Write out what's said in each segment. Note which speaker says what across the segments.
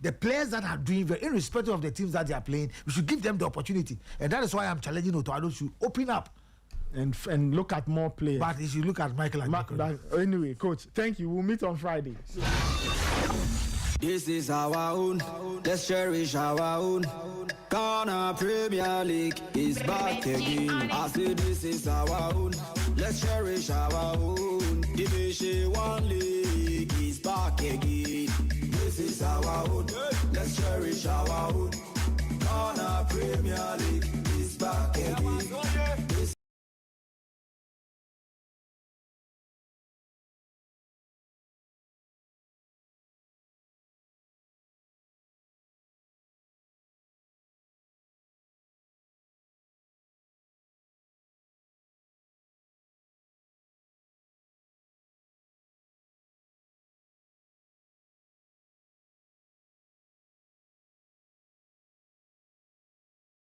Speaker 1: the players that are doing very, irrespective of the teams that they are playing, we should give them the opportunity. And that is why I'm challenging Otoado to open up
Speaker 2: and look at more players.
Speaker 1: But if you look at Michael and
Speaker 2: anyway, coach, thank you. We'll meet on Friday.
Speaker 3: This is our own. Let's cherish our own. Ghana Premier League is back again. I say this is our own. Let's cherish our own. Division 1 League is back again. This is our own. Let's cherish our own. Ghana Premier League is back again.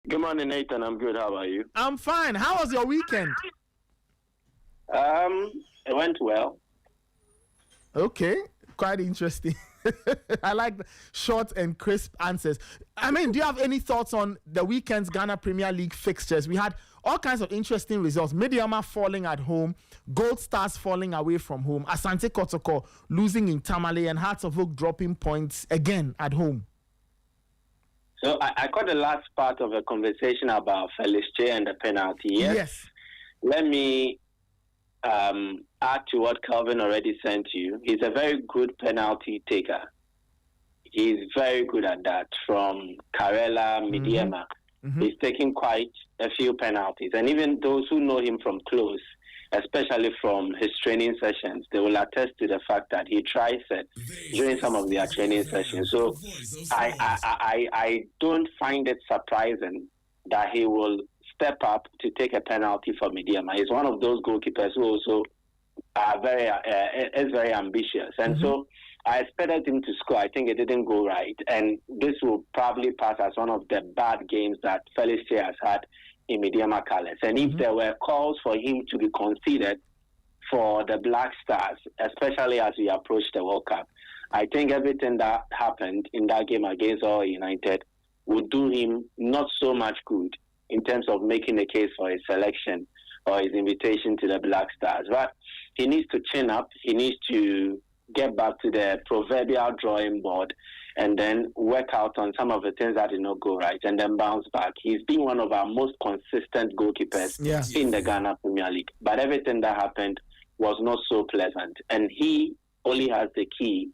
Speaker 4: Good morning, Nathan. I'm good. How about you?
Speaker 2: I'm fine. How was your weekend?
Speaker 4: It went well.
Speaker 2: Okay, quite interesting. I like the short and crisp answers. I mean, do you have any thoughts on the weekend's Ghana Premier League fixtures? We had all kinds of interesting results. Midiama falling at home, Gold Stars falling away from home, Asante Kotoko losing in Tamale, and Hearts of Oak dropping points again at home.
Speaker 4: So I caught the last part of a conversation about Felice and the penalty.
Speaker 2: Yes.
Speaker 4: Let me add to what Calvin already sent you. He's a very good penalty taker. He's very good at that. From Karela, Midiama, he's taking quite a few penalties. And even those who know him from close, especially from his training sessions, they will attest to the fact that he tries it during some of their training sessions. So I don't find it surprising that he will step up to take a penalty for Midiama. He's one of those goalkeepers who also are is very ambitious. And so I expected him to score. I think it didn't go right. And this will probably pass as one of the bad games that Felice has had in Midiama colours. And if there were calls for him to be considered for the Black Stars, especially as we approach the World Cup, I think everything that happened in that game against All United would do him not so much good in terms of making a case for his selection or his invitation to the Black Stars. But he needs to chin up. He needs to get back to the proverbial drawing board and then work out on some of the things that did not go right and then bounce back. He's been one of our most consistent goalkeepers in the Ghana Premier League. But everything that happened was not so pleasant. And he only has the key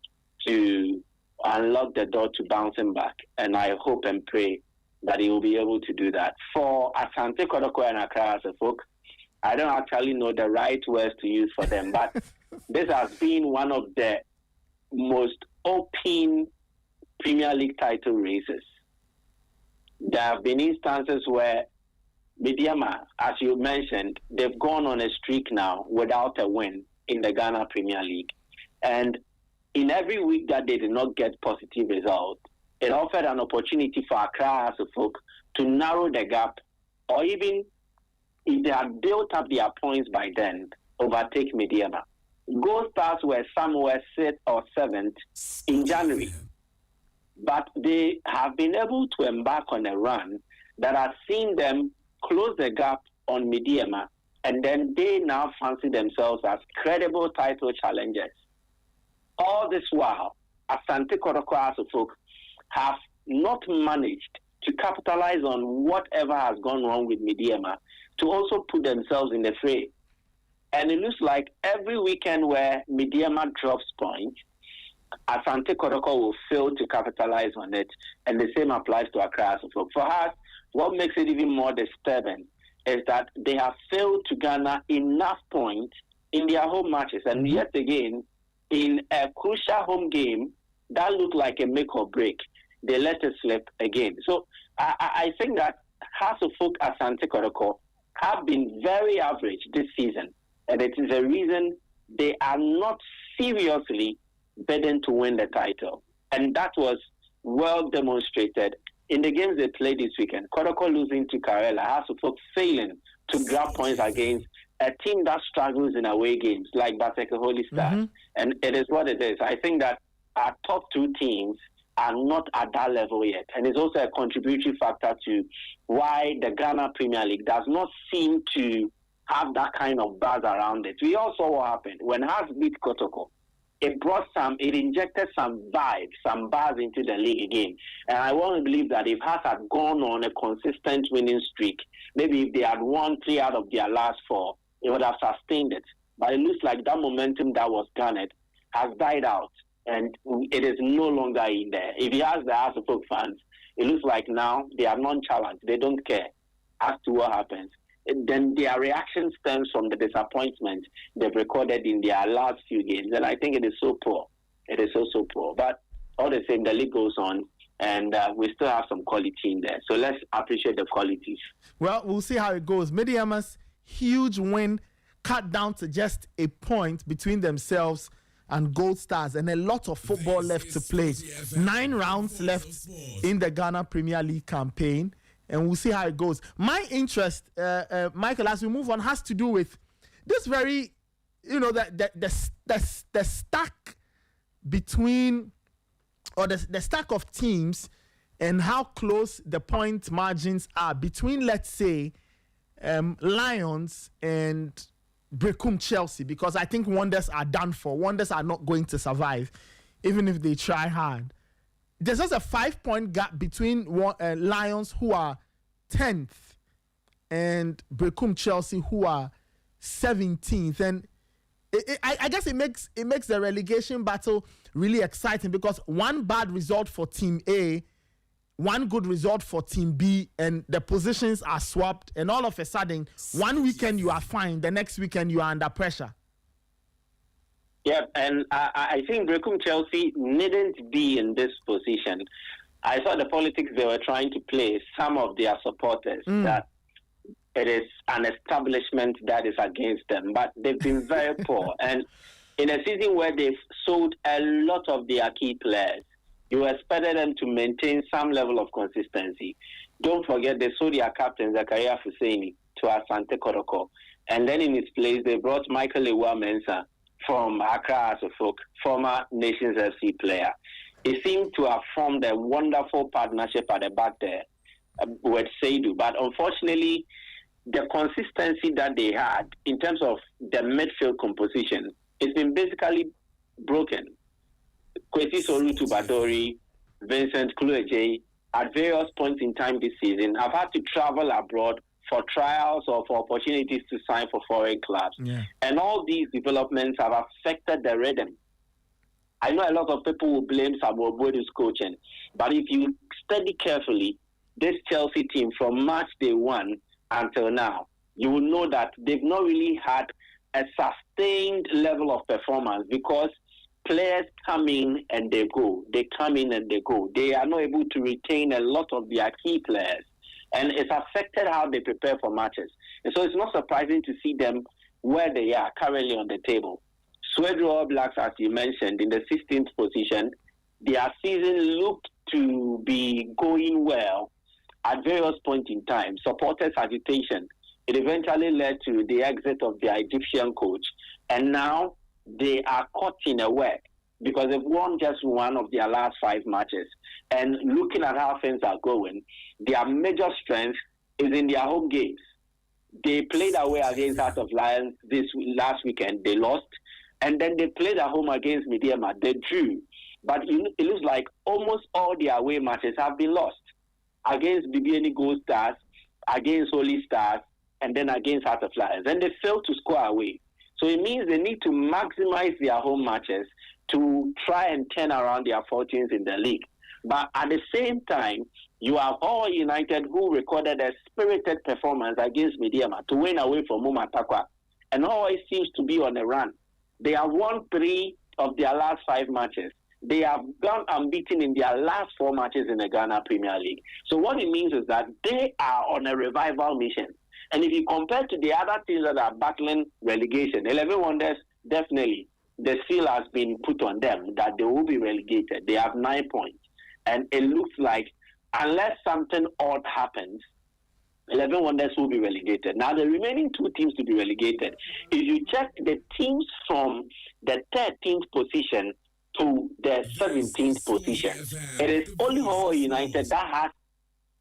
Speaker 4: to unlock the door to bouncing back. And I hope and pray that he will be able to do that. For Asante Kotoko and Accra Folk, I don't actually know the right words to use for them, but this has been one of the most open Premier League title races. There have been instances where Midiama, as you mentioned, they've gone on a streak now without a win in the Ghana Premier League. And in every week that they did not get positive results, it offered an opportunity for Accra Folk to narrow the gap, or even if they had built up their points by then, overtake Midiama. Gold Stars were somewhere 6th or 7th in January. But they have been able to embark on a run that has seen them close the gap on Midiama, and then they now fancy themselves as credible title challengers. All this while, Asante Kotoko Folk have not managed to capitalize on whatever has gone wrong with Midiama to also put themselves in the fray. And it looks like every weekend where Midiama drops points, Asante Kotoko will fail to capitalize on it, and the same applies to Accra. For us, what makes it even more disturbing is that they have failed to garner enough points in their home matches. And yet again, in a crucial home game that looked like a make or break, they let it slip again. So I think that Hearts of Oak Asante Kotoko have been very average this season, and it is a reason they are not seriously bidding to win the title. And that was well demonstrated in the games they played this weekend. Kotoko losing to Karela, Hearts of Oak failing to grab points against a team that struggles in away games like Baseke Holy Stars. And it is what it is. I think that our top two teams are not at that level yet. And it's also a contributory factor to why the Ghana Premier League does not seem to have that kind of buzz around it. We all saw what happened. When Hearts beat Kotoko, it injected some vibe, some buzz into the league again. And I want to believe that if Hearts had gone on a consistent winning streak, maybe if they had won 3 out of their last 4, it would have sustained it. But it looks like that momentum that was garnered has died out, and it is no longer in there. If you ask the Hearts of Oak fans, it looks like now they are nonchalant. They don't care as to what happens. Then their reaction stems from the disappointment they've recorded in their last few games. And I think it is so poor. It is so poor. But all the same, the league goes on, and we still have some quality in there. So let's appreciate the qualities.
Speaker 2: Well, we'll see how it goes. Mediama's huge win cut down to just a point between themselves and Gold Stars, and a lot of football left to play. 9 rounds left in the Ghana Premier League campaign, and we'll see how it goes. My interest, Michael, as we move on, has to do with this very, the stack between, or the stack of teams and how close the point margins are between, let's say, Lions and Brecum Chelsea, because I think Wonders are done for. Wonders are not going to survive, even if they try hard. There's just a 5-point gap between Lions, who are 10th, and Brecum Chelsea, who are 17th. And I guess it makes the relegation battle really exciting, because one bad result for Team A, one good result for Team B, and the positions are swapped, and all of a sudden, one weekend you are fine, the next weekend you are under pressure.
Speaker 4: Yeah, and I think Brecum Chelsea needn't be in this position. I saw the politics they were trying to play some of their supporters, that it is an establishment that is against them, but they've been very poor. And in a season where they've sold a lot of their key players, you expected them to maintain some level of consistency. Don't forget, they sold their captain, Zakaria Fuseni, to Asante Kotoko. And then in his place, they brought Michael Ewa-Mensah from Accra Asofok, former Nations FC player. He seemed to have formed a wonderful partnership at the back there with Seidu. But unfortunately, the consistency that they had in terms of the midfield composition, it's been basically broken. Kwesi Solutu Badori, Vincent Klueje, at various points in time this season, have had to travel abroad for trials or for opportunities to sign for foreign clubs. Yeah. And all these developments have affected the rhythm. I know a lot of people will blame Samuel Bodu's coaching, but if you study carefully this Chelsea team from March day 1 until now, you will know that they've not really had a sustained level of performance, because players come in and they go. They come in and they go. They are not able to retain a lot of their key players. And it's affected how they prepare for matches. And so it's not surprising to see them where they are currently on the table. Swedro All Blacks, as you mentioned, in the 16th position, their season looked to be going well at various points in time. Supporters' agitation. It eventually led to the exit of their Egyptian coach. And now they are caught in a web, because they've won just one of their last 5 matches. And looking at how things are going, their major strength is in their home games. They played away against Heart of Lions this last weekend. They lost. And then they played at home against Mediama. They drew. But it looks like almost all their away matches have been lost. Against BBN Gold Stars, against Holy Stars, and then against Heart of Lions. And they failed to score away. So it means they need to maximize their home matches to try and turn around their fortunes in the league. But at the same time, you have All United, who recorded a spirited performance against Mediama to win away from Mumatakwa, and always seems to be on a run. They have won 3 of their last 5 matches. They have gone unbeaten in their last 4 matches in the Ghana Premier League. So what it means is that they are on a revival mission. And if you compare to the other teams that are battling relegation, 11 Wonders, definitely the seal has been put on them that they will be relegated. They have 9 points. And it looks like, unless something odd happens, 11 Wonders will be relegated. Now, the remaining 2 teams to be relegated, if you check the teams from the 13th position to the 17th position. It is only Hull United that has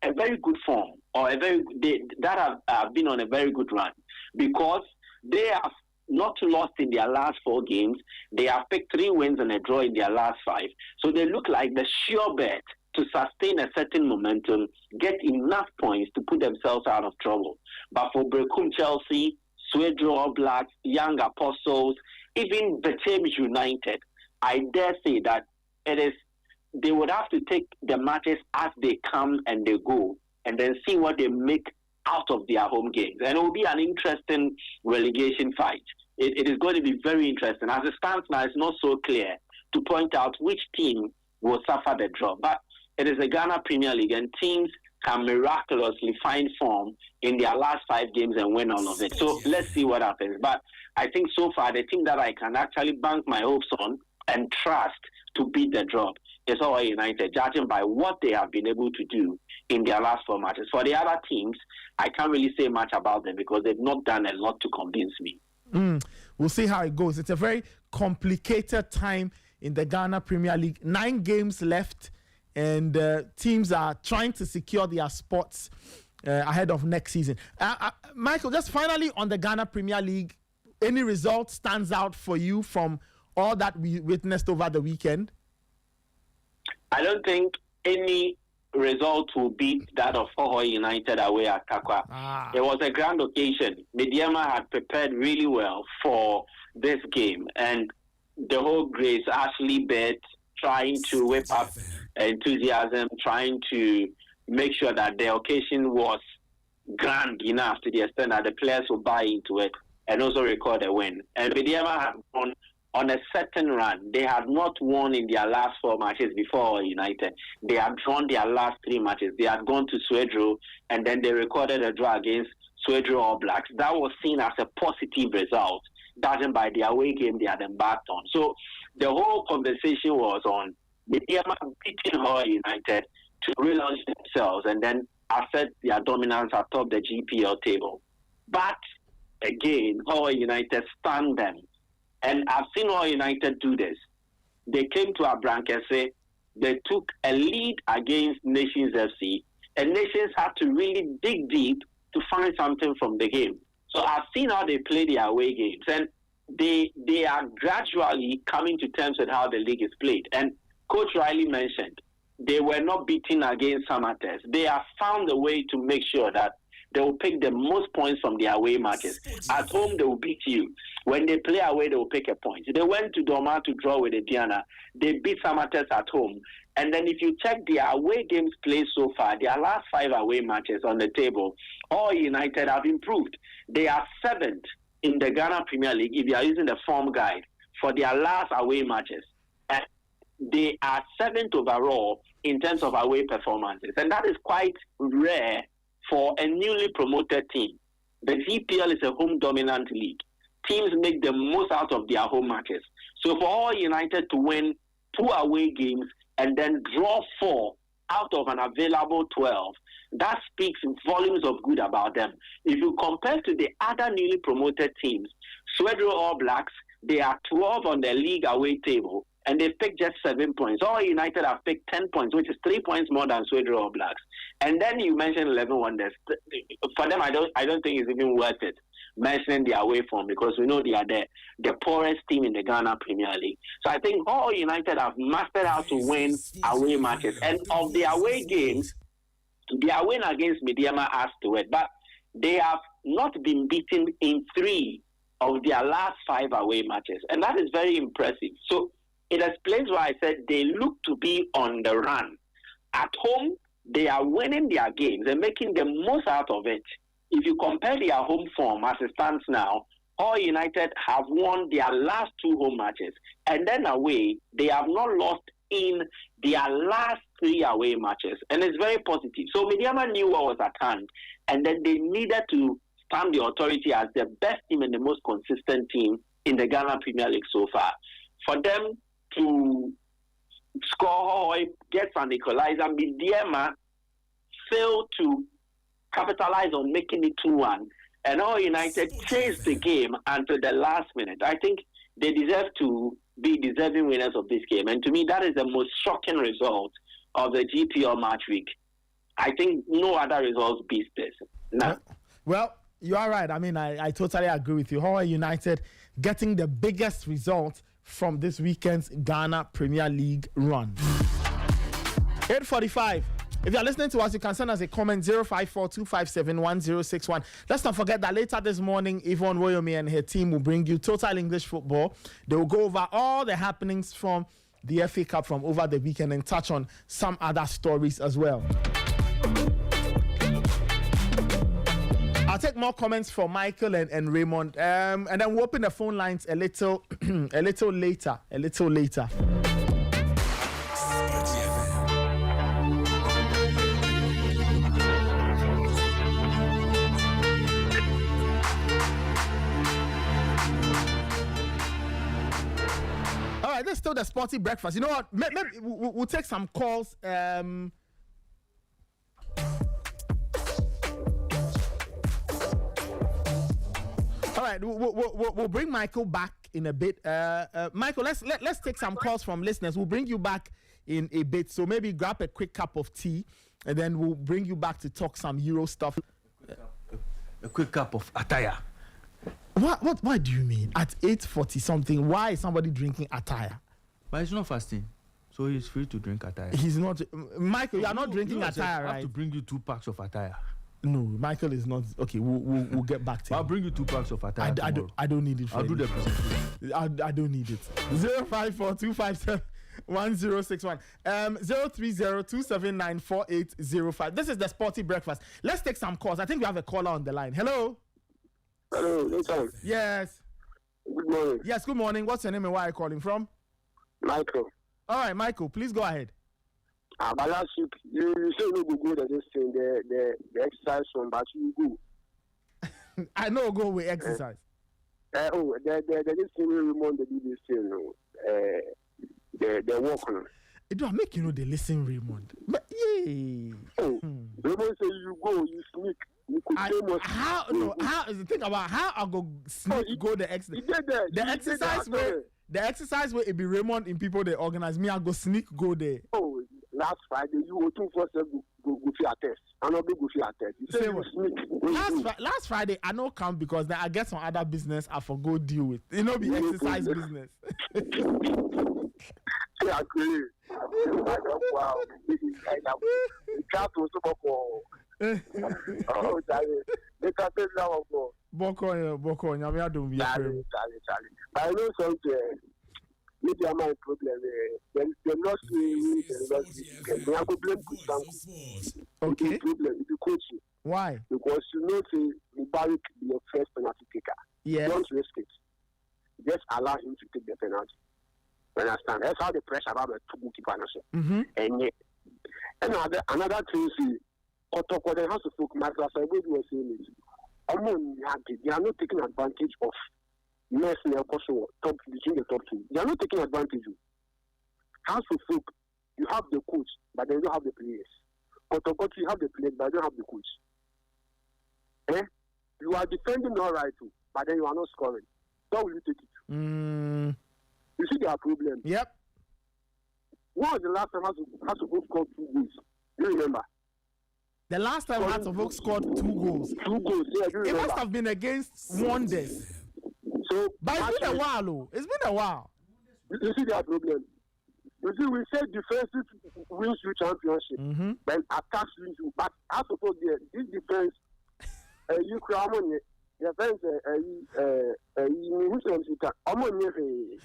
Speaker 4: a very good form, or that have been on a very good run, because they have not lost in their last 4 games. They have picked 3 wins and a draw in their last 5. So they look like the sure bet to sustain a certain momentum, get enough points to put themselves out of trouble. But for Brecum Chelsea, Swedro All Blacks, Young Apostles, even Bechem United, I dare say that they would have to take the matches as they come and they go, and then see what they make out of their home games. And it will be an interesting relegation fight. It is going to be very interesting. As it stands now, it's not so clear to point out which team will suffer the draw. But it is the Ghana Premier League, and teams can miraculously find form in their last 5 games and win all of it. So let's see what happens. But I think so far, the team that I can actually bank my hopes on and trust to beat the draw is Hull United, judging by what they have been able to do in their last 4 matches. For the other teams, I can't really say much about them because they've not done a lot to convince me.
Speaker 2: We'll see how it goes. It's a very complicated time in the Ghana Premier League. 9 games left, and teams are trying to secure their spots ahead of next season. Michael, just finally on the Ghana Premier League, any result stands out for you from all that we witnessed over the weekend?
Speaker 4: I don't think any result will beat that of Hull United away at Kakwa. It was a grand occasion. Mediama had prepared really well for this game, and the whole Grace Ashley bet, trying to whip up enthusiasm, trying to make sure that the occasion was grand enough to the extent that the players will buy into it and also record a win. And Mediama had won on a certain run. They had not won in their last 4 matches before United. They had drawn their last 3 matches. They had gone to Swedro, and then they recorded a draw against Swedro All Blacks. That was seen as a positive result, judging by the away game they had embarked on. So the whole conversation was on the beating Hull United to relaunch themselves and then assert their dominance atop the GPL table. But again, Hull United stunned them. And I've seen Hull United do this. They came to Abrankese, they took a lead against Nations FC, and Nations had to really dig deep to find something from the game. So I've seen how they play their away games, and they are gradually coming to terms with how the league is played. And Coach Riley mentioned they were not beaten against Samates. They have found a way to make sure that they will pick the most points from their away matches. At home, they will beat you. When they play away, they will pick a point. They went to Doma to draw with Diana. They beat Samates at home. And then if you check their away games played so far, their last 5 away matches on the table, All United have improved. They are 7th in the Ghana Premier League, if you are using the form guide, for their last away matches. And they are 7th overall in terms of away performances. And that is quite rare for a newly promoted team. The GPL is a home-dominant league. Teams make the most out of their home matches. So for All United to win 2 away games and then draw 4 out of an available 12, that speaks volumes of good about them. If you compare to the other newly promoted teams, Swedro All Blacks, they are 12 on the league away table, and they've picked just 7 points. All United have picked 10 points, which is 3 points more than Swedro All Blacks. And then you mentioned 11 Wonders. For them, I don't think it's even worth it mentioning their away form, because we know they are the poorest team in the Ghana Premier League. So I think All United have mastered how to win away matches. And of the away games, their win against Mediama adds to it. But they have not been beaten in 3 of their last 5 away matches. And that is very impressive. So it explains why I said they look to be on the run. At home, they are winning their games and making the most out of it. If you compare their home form as it stands now, All United have won their last 2 home matches. And then away, they have not lost in their last 3 away matches. And it's very positive. So Mediama knew what was at hand. And then they needed to stamp the authority as the best team and the most consistent team in the Ghana Premier League so far. For them to score, get an equalizer, Mediama failed to capitalize on making it 2-1, and All United chased the game until the last minute. I think they deserve to be deserving winners of this game. And to me, that is the most shocking result of the GPL match week. I think no other results beats this. No.
Speaker 2: Well, you are right. I mean, I totally agree with you. Hawaii United getting the biggest result from this weekend's Ghana Premier League run. 8:45. If you are listening to us, you can send us a comment 054-257-1061. Let's not forget that later this morning, Yvonne Woyomi and her team will bring you Total English Football. They will go over all the happenings from the FA Cup from over the weekend and touch on some other stories as well. I'll take more comments from Michael and Raymond, and then we'll open the phone lines a little later. All right, let's do the Sporty breakfast. You know what? Maybe we'll take some calls. All right, we'll bring Michael back in a bit. Michael, let's take some calls from listeners. We'll bring you back in a bit. So maybe grab a quick cup of tea, and then we'll bring you back to talk some Euro stuff.
Speaker 1: A quick cup of attire.
Speaker 2: What do you mean? At 8:40 something, why is somebody drinking attire?
Speaker 5: But he's not fasting, so he's free to drink attire.
Speaker 2: He's not. Michael, you are not drinking attire, right?
Speaker 5: I have to bring you 2 packs of attire.
Speaker 2: No, Michael is not. Okay, we'll get back to
Speaker 5: I'll
Speaker 2: him.
Speaker 5: bring you 2 packs of attire tomorrow.
Speaker 2: I don't need it.
Speaker 5: I'll do the presentation.
Speaker 2: I don't need it. 054-257-1061. 030-279-4805. This is the Sporty Breakfast. Let's take some calls. I think we have a caller on the line. Hello.
Speaker 6: Hello, Nathan.
Speaker 2: Yes.
Speaker 6: Good morning.
Speaker 2: Yes. Good morning. What's your name and where are you calling from?
Speaker 6: Michael.
Speaker 2: All right, Michael. Please go ahead.
Speaker 6: But last week, you say you go to this thing, the exercise one, but you go.
Speaker 2: I know go with exercise.
Speaker 6: This thing Raymond they do this thing, the walk on.
Speaker 2: It do make you know they listen, Raymond. But yay.
Speaker 6: Raymond say you go, you sneak. You could
Speaker 2: how is the thing about how I go sneak go the exercise? The exercise where it be Raymond in people they organize me, I go sneak go there.
Speaker 6: Oh, last Friday you go 247 go for your test. I not go for your test. You say you sneak.
Speaker 2: Last Friday I no come because then I get some other business I for go deal with. You know, be exercise business.
Speaker 6: Yeah, agree. Wow. Oh, Charlie. They can take that one for.
Speaker 2: Boko, Nyame adom be
Speaker 6: Charlie. I know something. Maybe I might problem. They lost me. They have to blame Kusanku.
Speaker 2: Okay.
Speaker 6: The problem is the coaching.
Speaker 2: Why?
Speaker 6: Because you know, say Mubarak be your first penalty taker.
Speaker 2: Yeah.
Speaker 6: Don't risk it. Just allow him to take the penalty. You understand? That's how the pressure about the two goalkeepers. And yet, another thing is, Otoko the House of Folk Master was saying is, they are not taking advantage of Messi and Kosovo top between the top two. They are not taking advantage of House of Folk. You have the coach, but they don't have the players. Otoko, you have the players, but they don't have the coach. You are defending all right too, but then you are not scoring. How will you take it? You see their problem.
Speaker 2: Yep.
Speaker 6: When was the last time House of Folk scored 2 goals? You remember?
Speaker 2: The last time Hearts of Oak scored 2 goals.
Speaker 6: 2 goals, yeah,
Speaker 2: it must have been against Wonders.
Speaker 6: So,
Speaker 2: but it's been a while, though. It's been a while.
Speaker 6: You see their problem. You see, we said defense wins you championship, but attacks wins you. But as opposed to this defense, you Kramon, defense,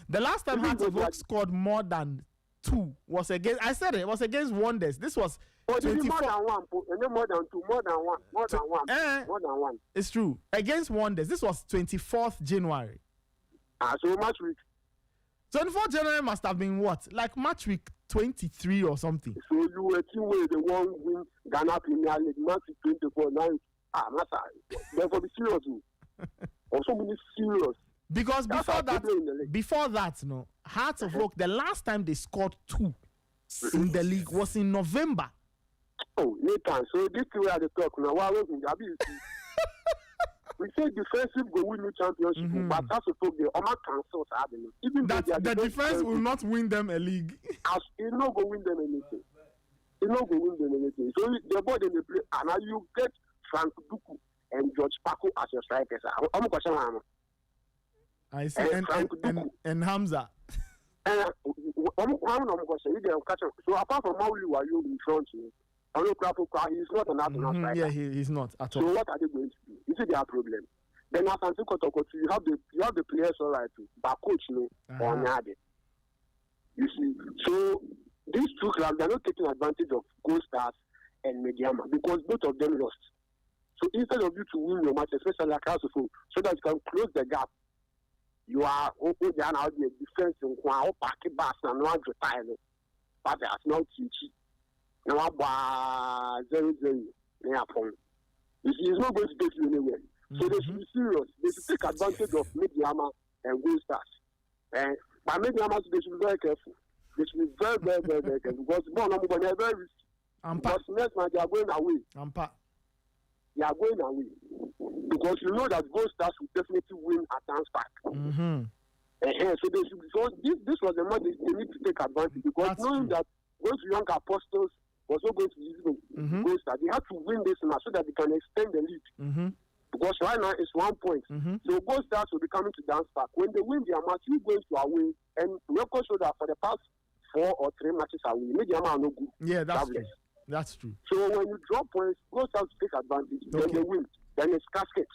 Speaker 2: the last time Hearts of Oak scored more than 2 was against. I said it was against Wonders. This was.
Speaker 6: More than 1, more than 2, more than 1, more than 1, more than 1.
Speaker 2: It's true. Against Wonders, this was 24th January.
Speaker 6: So match week.
Speaker 2: 24th January must have been what? Like match week 23 or something.
Speaker 6: So you were team where the one win Ghana Premier League match week 24 now. Master, therefore be serious. Also be serious.
Speaker 2: Because before that, no, Hearts of Oak, the last time they scored 2 in the league was in November.
Speaker 6: Oh, Nathan, so this is where the talk now. Why we say defensive go win the championship, but as a folk, the Oma cancels happening. Even
Speaker 2: that the defense will not win them a league.
Speaker 6: As it not go win them anything. It not go win them anything. So the ball they play, and now you get Frank Duku and George Paco as your strikers. I'm question.
Speaker 2: I see, and Hamza.
Speaker 6: And I'm question. So apart from Mauli, are you in front? He's not an national striker.
Speaker 2: Yeah, he's not at all.
Speaker 6: So what are they going to do? Is it their problem? Then as Anti Kotoko, you have the players all right too, but coach no or Nyade. You see, so these two clubs they're not taking advantage of Gold Stars and Mediama because both of them lost. So instead of you to win your match, especially like House of Folk, so that you can close the gap, you are okay there now the defense in Kwa Paki Bass and no time, but there's no teaching. Now, 0-0. You see, it's not going to take you anywhere. So they should be serious. They should take advantage of Mediama and Gold Stars. And by Mediama, they should be very careful. They should be very, very, very, very careful. Because they are very risky. Because next man, they are going away. They are going away. Because you know that Gold Stars will definitely win at Dance Park. So they should be, so this was the match they need to take advantage. Because that's knowing true. That those young apostles was not going to use them. Gold Stars. They have to win this match so that they can extend the lead. Because right now it's 1 point. So Gold Stars will be coming to Dance Park. When they win their match, you going to away. And record show that for the past 4 or 3 matches away, Mediama are no good.
Speaker 2: Yeah, that's true. That's true.
Speaker 6: So when you drop points, Gold Stars take advantage. Then they win. Then it's casket.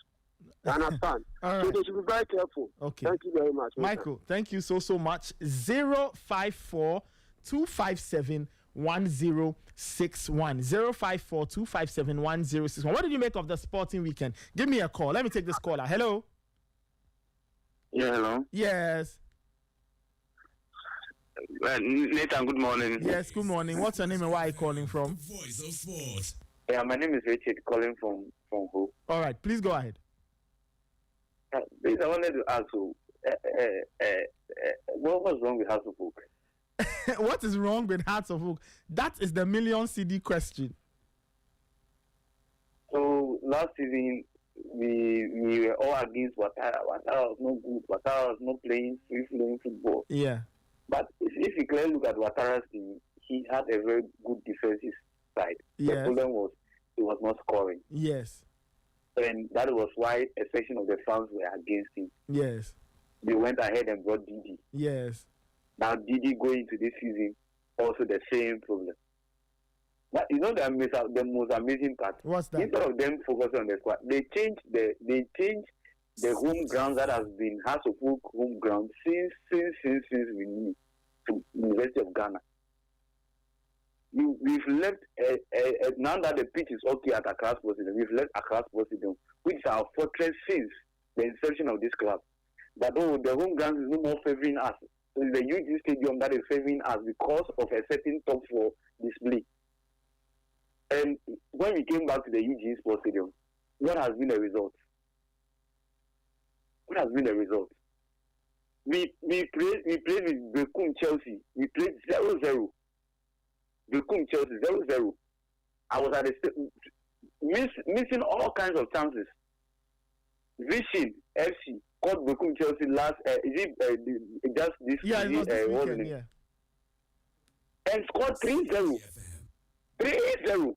Speaker 6: You understand?
Speaker 2: All right.
Speaker 6: So they should be very careful.
Speaker 2: Okay.
Speaker 6: Thank you very much.
Speaker 2: Michael, thank you so much. 054 257 1061 054 257 1061. What did you make of the sporting weekend? Give me a call. Let me take this caller. Hello.
Speaker 7: Yeah, hello.
Speaker 2: Yes.
Speaker 7: Nathan, good morning.
Speaker 2: Yes, good morning. What's your name and where are you calling from?
Speaker 8: Voice of Sport.
Speaker 7: Yeah, my name is Richard, calling from Hope.
Speaker 2: All right, please go ahead.
Speaker 7: Please, I wanted to ask you, what was wrong with House of Folk?
Speaker 2: What is wrong with Hearts of Oak? That is the million CD question.
Speaker 7: So last season we were all against Ouattara. Ouattara was no good. Ouattara was not playing free-flowing football.
Speaker 2: Yeah.
Speaker 7: But if you clearly look at Ouattara's team, he had a very good defensive side.
Speaker 2: Yes.
Speaker 7: The problem was he was not scoring.
Speaker 2: Yes.
Speaker 7: And that was why a section of the fans were against him.
Speaker 2: Yes.
Speaker 7: They went ahead and brought Didi.
Speaker 2: Yes.
Speaker 7: Now Didi going into this season, also the same problem. But you know the most amazing part.
Speaker 2: What's that?
Speaker 7: Instead of them focusing on the squad, they changed the home ground that has been House of Folk home ground since we knew to University of Ghana. We've left now that the pitch is okay at Accra Sports Stadium, we've left Accra Sports Stadium, which is our fortress since the inception of this club. That the home ground is no more favoring us. So it's the UG Stadium that is favoring us because of a certain top 4 display. And when we came back to the UG Sports Stadium, what has been the result? What has been the result? We played with Bekum Chelsea. We played 0-0. Bekum Chelsea 0-0. I was at the missing all kinds of chances. Vision FC caught Bekum Chelsea last. Just this?
Speaker 2: Yeah, it was this weekend, yeah.
Speaker 7: And scored 3-0. 3-0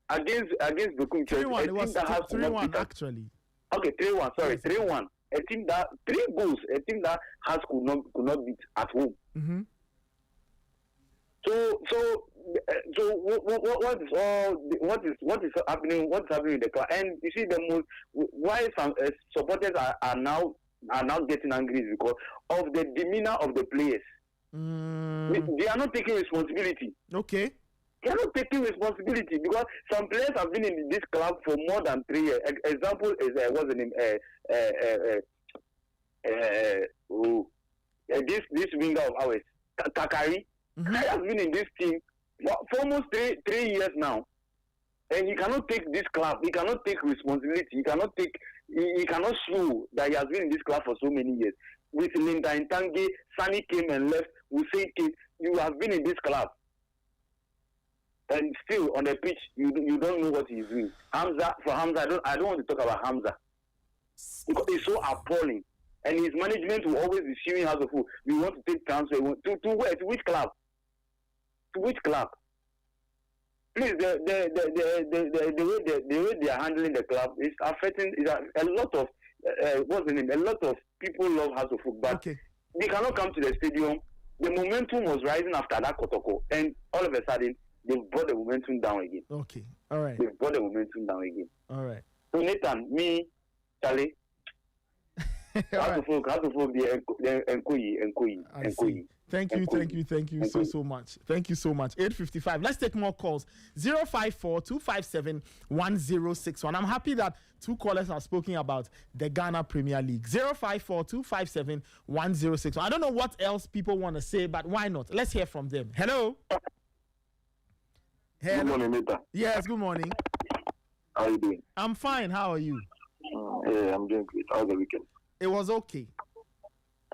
Speaker 7: against Bekum Chelsea.
Speaker 2: 3-1. It was 3-1 actually.
Speaker 7: Okay, 3-1. Sorry, 3-1. A team that 3 goals. A team that has could not beat at home. So what is happening? What's happening in the club? And you see, why some supporters are now getting angry is because of the demeanor of the players. They are not taking responsibility.
Speaker 2: Okay.
Speaker 7: They are not taking responsibility because some players have been in this club for more than 3 years. Example is what's the name? This winger of ours, Kakari. He has been in this team for almost 3 years now, and he cannot take this club. He cannot take responsibility. He cannot show that he has been in this club for so many years. With Linda Ntange, Sani came and left. Hussein came. You have been in this club. and still on the pitch, you don't know what he's doing. I don't want to talk about Hamza because it's so appalling. And his management will always be showing us a fool. We want to take transfer to where? To which club? To which club? Please, the way they are handling the club is affecting. A lot of what's the name? A lot of people love House of Folk, but they cannot come to the stadium. The momentum was rising after that Kotoko, and all of a sudden they brought the momentum down again.
Speaker 2: Okay, all right.
Speaker 7: They brought the momentum down again.
Speaker 2: All right.
Speaker 7: So Nathan, me, Charlie. House of Folk, the Nkoyi.
Speaker 2: Thank you so much. Thank you so much. 8:55. Let's take more calls. 054-257-1061. I'm happy that two callers have spoken about the Ghana Premier League. 054-257-1061. I don't know what else people want to say, but why not? Let's hear from them. Hello.
Speaker 6: Good morning, Nathan.
Speaker 2: Yes, good morning.
Speaker 6: How are you doing?
Speaker 2: I'm fine. How are you?
Speaker 6: Yeah, I'm doing great. How was the weekend?
Speaker 2: It was okay.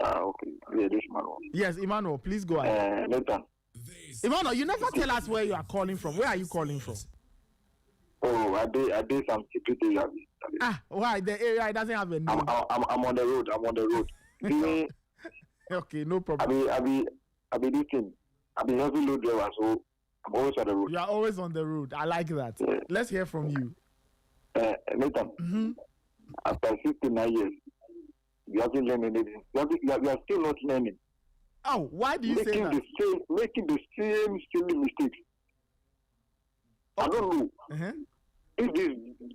Speaker 6: Okay. Yeah, this Emmanuel.
Speaker 2: Yes, Emmanuel, please go ahead.
Speaker 6: Nathan.
Speaker 2: Emmanuel, you never tell us where you are calling from. Where are you calling from?
Speaker 6: Oh, I did some secret area.
Speaker 2: Why? The area doesn't have a name.
Speaker 6: I'm on the road.
Speaker 2: Okay, no problem.
Speaker 6: I be this thing. I be heavy load driver, so I'm always on the road.
Speaker 2: You are always on the road. I like that.
Speaker 6: Yeah.
Speaker 2: Let's hear from you.
Speaker 6: Nathan, after 59 years, you haven't learned anything. You are still not learning.
Speaker 2: Oh, why do you say that?
Speaker 6: Making the same silly mistakes. I don't know. If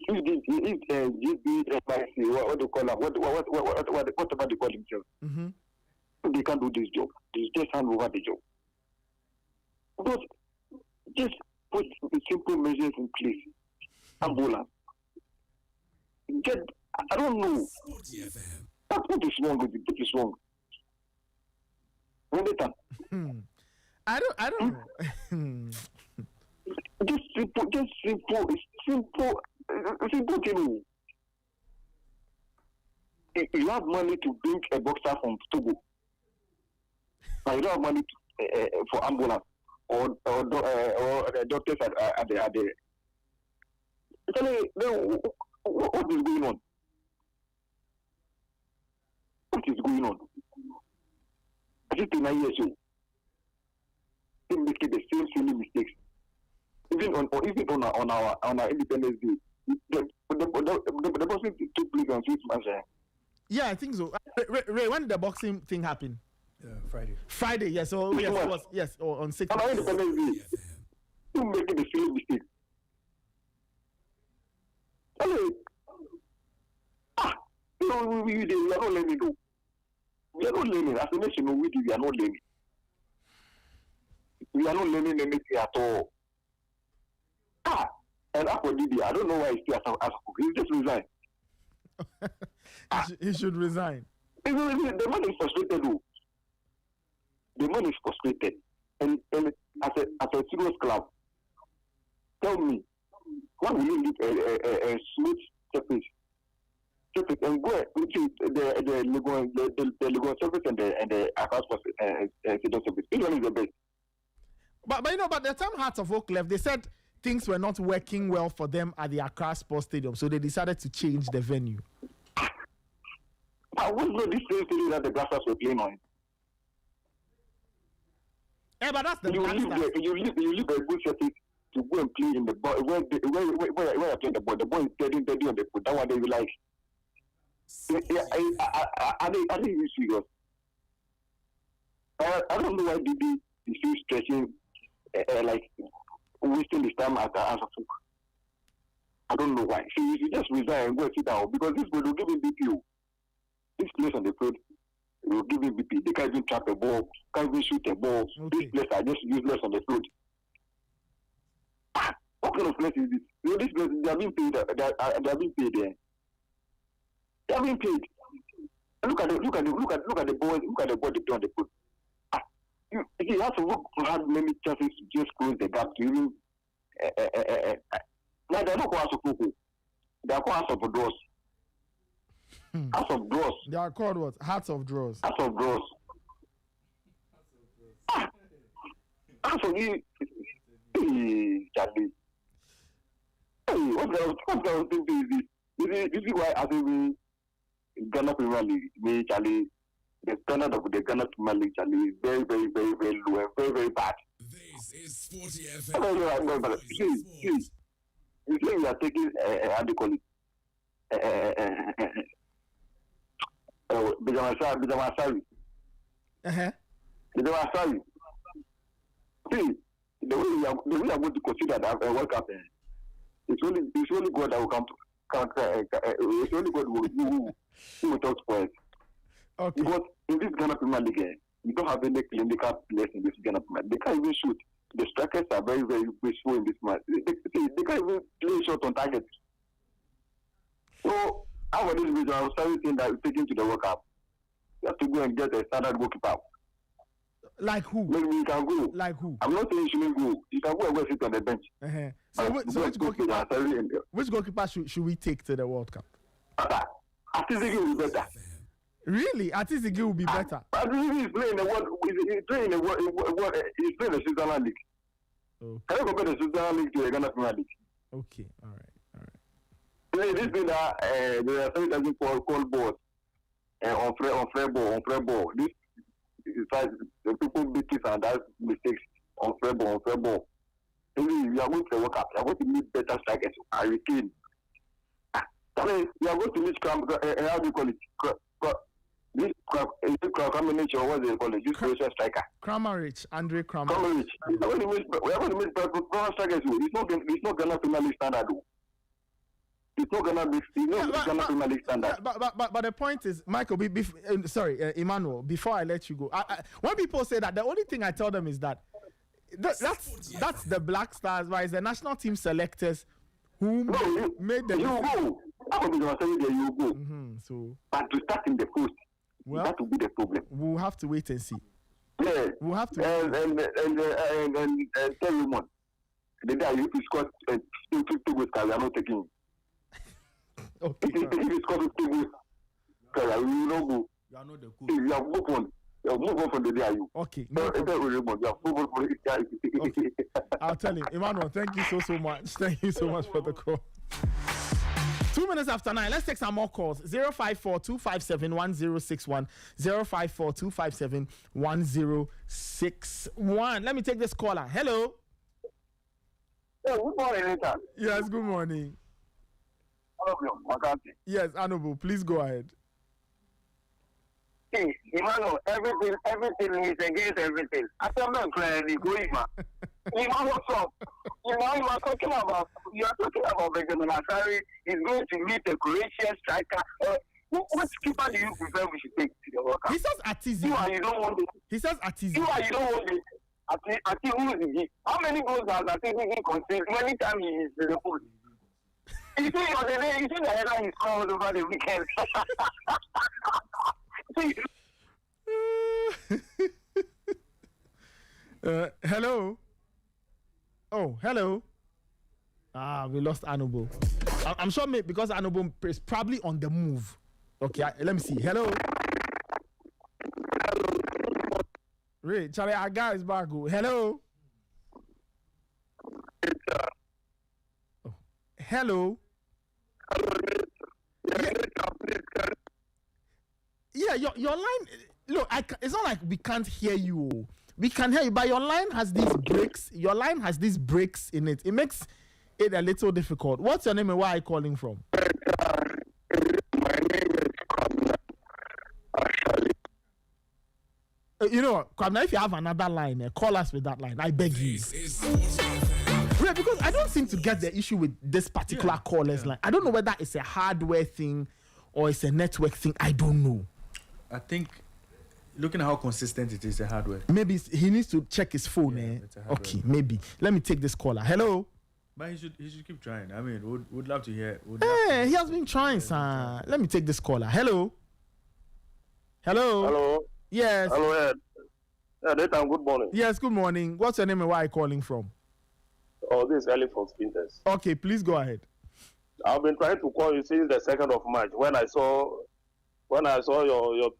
Speaker 6: GBFIC, what do you call them? Whatever they call themselves. They can't do this job. They just hand over the job. But just put simple measures in place. Ambulance. I don't know. What is wrong with it? What is wrong?
Speaker 2: I don't know.
Speaker 6: Just simple thing. You have money to bring a boxer from Togo, but you don't have money for ambulance or the doctors at the. Tell me, what is going on? What is going on? I just 9 years old. They make the same silly mistakes. Even on our Independence Day, the boxing took place on 6 March.
Speaker 2: Yeah, I think so. Ray, when did the boxing thing happen?
Speaker 5: Friday.
Speaker 2: Friday, yes. So yes, on 6.
Speaker 6: On our Independence Day, you make the same mistake. We are not learning. We are not learning. As a nation, we are not learning. We are not learning anything at all. And after Didi, I don't know why he's still as he just resigned.
Speaker 2: He should resign.
Speaker 6: The man is frustrated, though. The man is frustrated. And as a serious club, tell me, why will you leave a smooth surface and go into the legal surface and the account surface? Which one is the best?
Speaker 2: But you know, by the time Hearts of Oak left, they said things were not working well for them at the Accra Sports Stadium, so they decided to change the venue.
Speaker 6: I was not this same thing that the Grasshoppers were playing on.
Speaker 2: Yeah, but that's the
Speaker 6: you leave a good surface to go and play in the ball where I play the ball. The ball is steady on the foot. That's what they like. Are they even serious? I don't know why Didi is still stretching like wasting his time at the answer. I don't know why. So you should just resign and go and sit down because this will give him BPO. This place on the field will give him BP. They can't even track the ball, can't even shoot the ball.
Speaker 2: Okay.
Speaker 6: This place are just useless on the field. What kind of place is this? You know, this place, they are being paid. They are being paid there. They are being paid. Look at the boys. Look at the ball they play on the field. You have to work hard many chances to just close the gap to even. Now they are not called House. They are called House of Draws. House of Draws.
Speaker 2: They are called what? Hearts of Draws.
Speaker 6: House of Draws. House of you.
Speaker 7: what I was thinking is why I think we Ghana Premier League, we Charlie, the standard of the Ghana Premier League, Charlie, is very, very, very, very low and very, very bad.
Speaker 8: This is Sporty
Speaker 7: See, you say we are taking, how do you call it? Bijamasari. Bijamasari. See, the way we are going to consider that World Cup, it's only God that will come to. It's only God who will talk for us.
Speaker 2: Okay.
Speaker 7: Because in this Ghana Premier League, you don't have any clinical players in this Ghana Premier League. They can't even shoot. The strikers are very, very wasteful in this match. They can't even play shot on target. So, after this video, I was saying that we're taking to the World Cup. You have to go and get a standard goalkeeper.
Speaker 2: Like who?
Speaker 7: Maybe you can go.
Speaker 2: Like who?
Speaker 7: I'm not saying you shouldn't go. You can go and go sit on the bench.
Speaker 2: So which goalkeeper should we take to the World Cup?
Speaker 7: Atizigi will be better.
Speaker 2: Really? Atizigi will be better.
Speaker 7: Atizigi is playing the world. He's playing the Switzerland League.
Speaker 2: Okay.
Speaker 7: Can you compare the Switzerland League to the Ghana Premier League?
Speaker 2: Okay. All right.
Speaker 7: This thing that there are something that we call balls on fair ball. This is like the people make it and that mistakes on fair ball. Maybe you are going to work up. You are going to meet better strikers. I retain. I mean, you are going to meet how do you call it? This Kramaric or what do they call it? This Croatian striker.
Speaker 2: Kramaric, Andre Kramaric.
Speaker 7: We are going to meet better strikers. It's not Ghana Premier League standard. It's not Ghana Premier League standard.
Speaker 2: But the point is, Michael. Emmanuel. Before I let you go, when people say that, the only thing I tell them is that that's the Black Stars, right? It's the national team selectors who made the.
Speaker 7: You go. I will say there you go.
Speaker 2: So,
Speaker 7: but to start in the post, that will be the problem.
Speaker 2: We'll have to wait and see.
Speaker 7: Yeah.
Speaker 2: We'll have to.
Speaker 7: And tell Raymond, the day you score 50 goals, we are not taking him.
Speaker 2: Okay.
Speaker 7: If you score 50 goals, we will not go.
Speaker 5: You are not the coach.
Speaker 7: You have moved on. You have moved on from the day you.
Speaker 2: Okay.
Speaker 7: No, Raymond, you have moved on from the day.
Speaker 2: Okay. I'll tell him. Emmanuel, thank you so much. Thank you so much for the call. 2 minutes after 9. Let's take some more calls. 054-257-1061. 054-257-1061. Let me take this caller. Hello.
Speaker 6: Hey, good morning, Nathan.
Speaker 2: Yes, good morning.
Speaker 6: Hello,
Speaker 2: yes, Honorable. Please go ahead.
Speaker 6: Hey, Emmanuel, everything is against everything. I tell them clearly, Emmanuel, what's up? You are talking about Begenolashari is going to meet a Croatian striker. Which keeper do you prefer we should take to the World Cup?
Speaker 2: He says Atizi.
Speaker 6: You don't want it.
Speaker 2: He says Atizi.
Speaker 6: You don't want it. Ati who is he? How many goals has Ati conceded? Many times he is the pool. You see the headline is all over the weekend.
Speaker 2: Hello. Oh, hello. We lost Anobo. I'm sure because Anobo is probably on the move. Okay, let me see. Hello. Ray, Charlie, our guy is back. Hello. Oh. Hello. Yeah, your line. Look, it's not like we can't hear you. We can hear you, but your line has these breaks. Your line has these breaks in it. It makes it a little difficult. What's your name and where are you calling from?
Speaker 6: My name is Kwabna. Actually.
Speaker 2: You know, Kwabna, if you have another line, call us with that line. I beg you. Yeah, because I don't seem to get the issue with this particular caller's line. I don't know whether it's a hardware thing or it's a network thing. I don't know.
Speaker 5: I think looking at how consistent it is, the hardware.
Speaker 2: Maybe he needs to check his phone. Okay, maybe. Let me take this caller. Hello.
Speaker 5: But he should keep trying. I mean, would love to hear.
Speaker 2: He has been trying, sir. Let me take this caller. Hello.
Speaker 6: Hello.
Speaker 2: Yes.
Speaker 6: Hello, Ed. Nathan, good morning.
Speaker 2: Yes, good morning. What's your name and where are you calling from?
Speaker 6: Oh, this is Ellie from Spinters.
Speaker 2: Okay, please go ahead.
Speaker 6: I've been trying to call you since the 2nd of March when I saw
Speaker 9: when I saw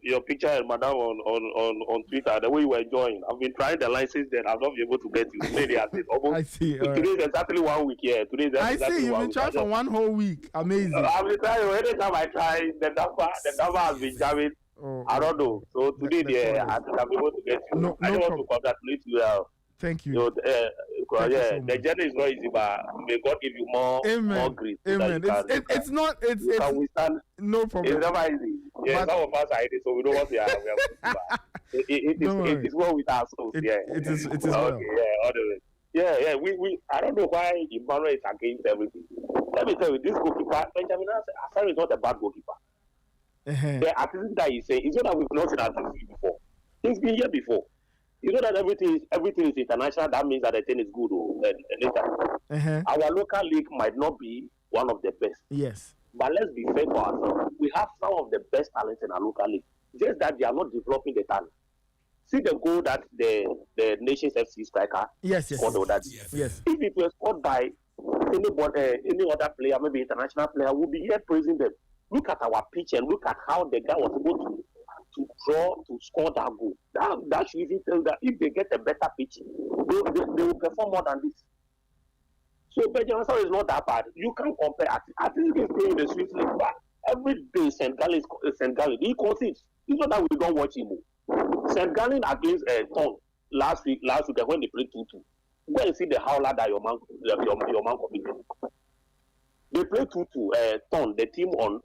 Speaker 9: your picture and madam on Twitter, the way you were enjoying. I've been trying the line since then. I've not been able to get you. Maybe almost.
Speaker 2: I see.
Speaker 9: Today is exactly 1 week. Yeah, today is exactly
Speaker 2: I see. You've been trying for 1 whole week. Amazing.
Speaker 9: I've been trying. Anytime I try, the number has been jamming.
Speaker 2: Oh,
Speaker 9: I don't know. So today, I think I'm able to get you. I just want to congratulate you.
Speaker 2: Thank you.
Speaker 9: So, the journey is not easy, but may God give you more grace.
Speaker 2: Amen. It's not. It's no problem.
Speaker 9: It's never easy. Yeah, some of us are in it, so we don't want to. It is well with our souls.
Speaker 2: It is
Speaker 9: okay,
Speaker 2: well.
Speaker 9: Yeah, all the way. Yeah. We I don't know why Emmanuel is against everything. Let me tell you, this goalkeeper, Benjamin Asare is not a bad goalkeeper. The artist that he's saying, it's not that we've not seen artist before. He's been here before. You know that everything is international. That means that the thing is good. Our local league might not be one of the best.
Speaker 2: Yes.
Speaker 9: But let's be fair to ourselves. We have some of the best talents in our local league. Just that they are not developing the talent. See the goal that the Nations FC striker scored over that.
Speaker 2: Yes.
Speaker 9: If it was scored by any other player, maybe international player, we'll be here praising them. Look at our pitch and look at how the guy was able to score that goal. That should even tell that if they get a better pitch, they will perform more than this. So Benjamin Asare is not that bad. You can't compare. I think he's playing the Swiss League, but every day St. Gallen, he concedes. It's not that we don't watch him. St. Gallen against Tom last week when they played 2-2. Go and see the howler that your man committed. They played 2-2. Tom, the team on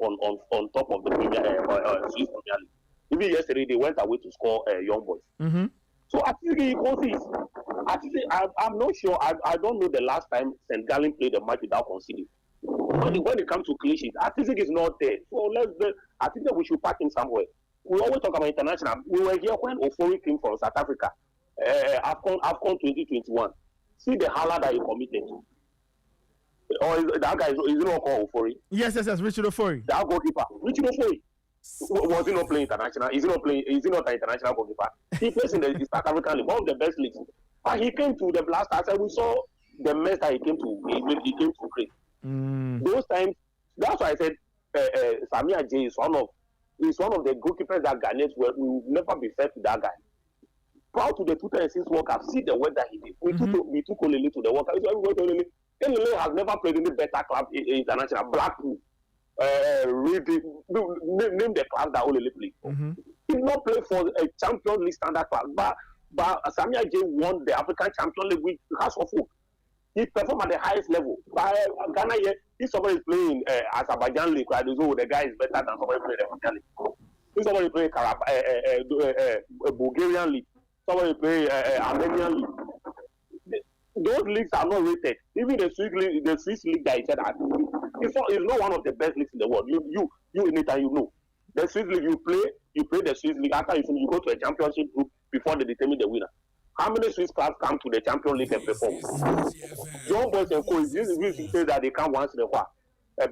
Speaker 9: top of the Swiss Premier League. Even yesterday, they went away to score Young Boys.
Speaker 2: Mm-hmm.
Speaker 9: So I think he concedes. I'm not sure. I don't know the last time St. Gallen played a match without conceding. When it comes to clean sheet, I think it's not there. So I think that we should pack him somewhere. We always talk about international. We were here when Ofori came from South Africa. AFCON 2021. See the howler that he committed. Or that guy is not called Ofori?
Speaker 2: Yes, Richard Ofori.
Speaker 9: That goalkeeper. Richard Ofori. Was he not playing international? Is he not an international goalkeeper? He plays in the South African League, one of the best leagues. But he came to the Blasters and we saw the mess that he came to create. Those times, that's why I said Samia J is one of the goalkeepers that Ghanaians will never be fair to that guy. Proud to the 2006 World Cup, see the work that he did. We took Olele to the World Cup. Olele has never played any better club international. Blackpool. Name the club that Olele played. He did not play for a Champions League standard club, but Samia J won the African Champions League with House of Hope. He performed at the highest level. But Ghana, if somebody is playing Azerbaijan League, right, the guy is better than somebody playing the African League. If somebody playing Bulgarian League, somebody playing Armenian League. Those leagues are not rated. Even the Swiss League that he said, it's not one of the best leagues in the world. You anytime you know. The Swiss League, you play the Swiss League. After you go to a championship group before they determine the winner. How many Swiss clubs come to the Champions League and perform? Young Boys and Co. This is to say that they come once in a while.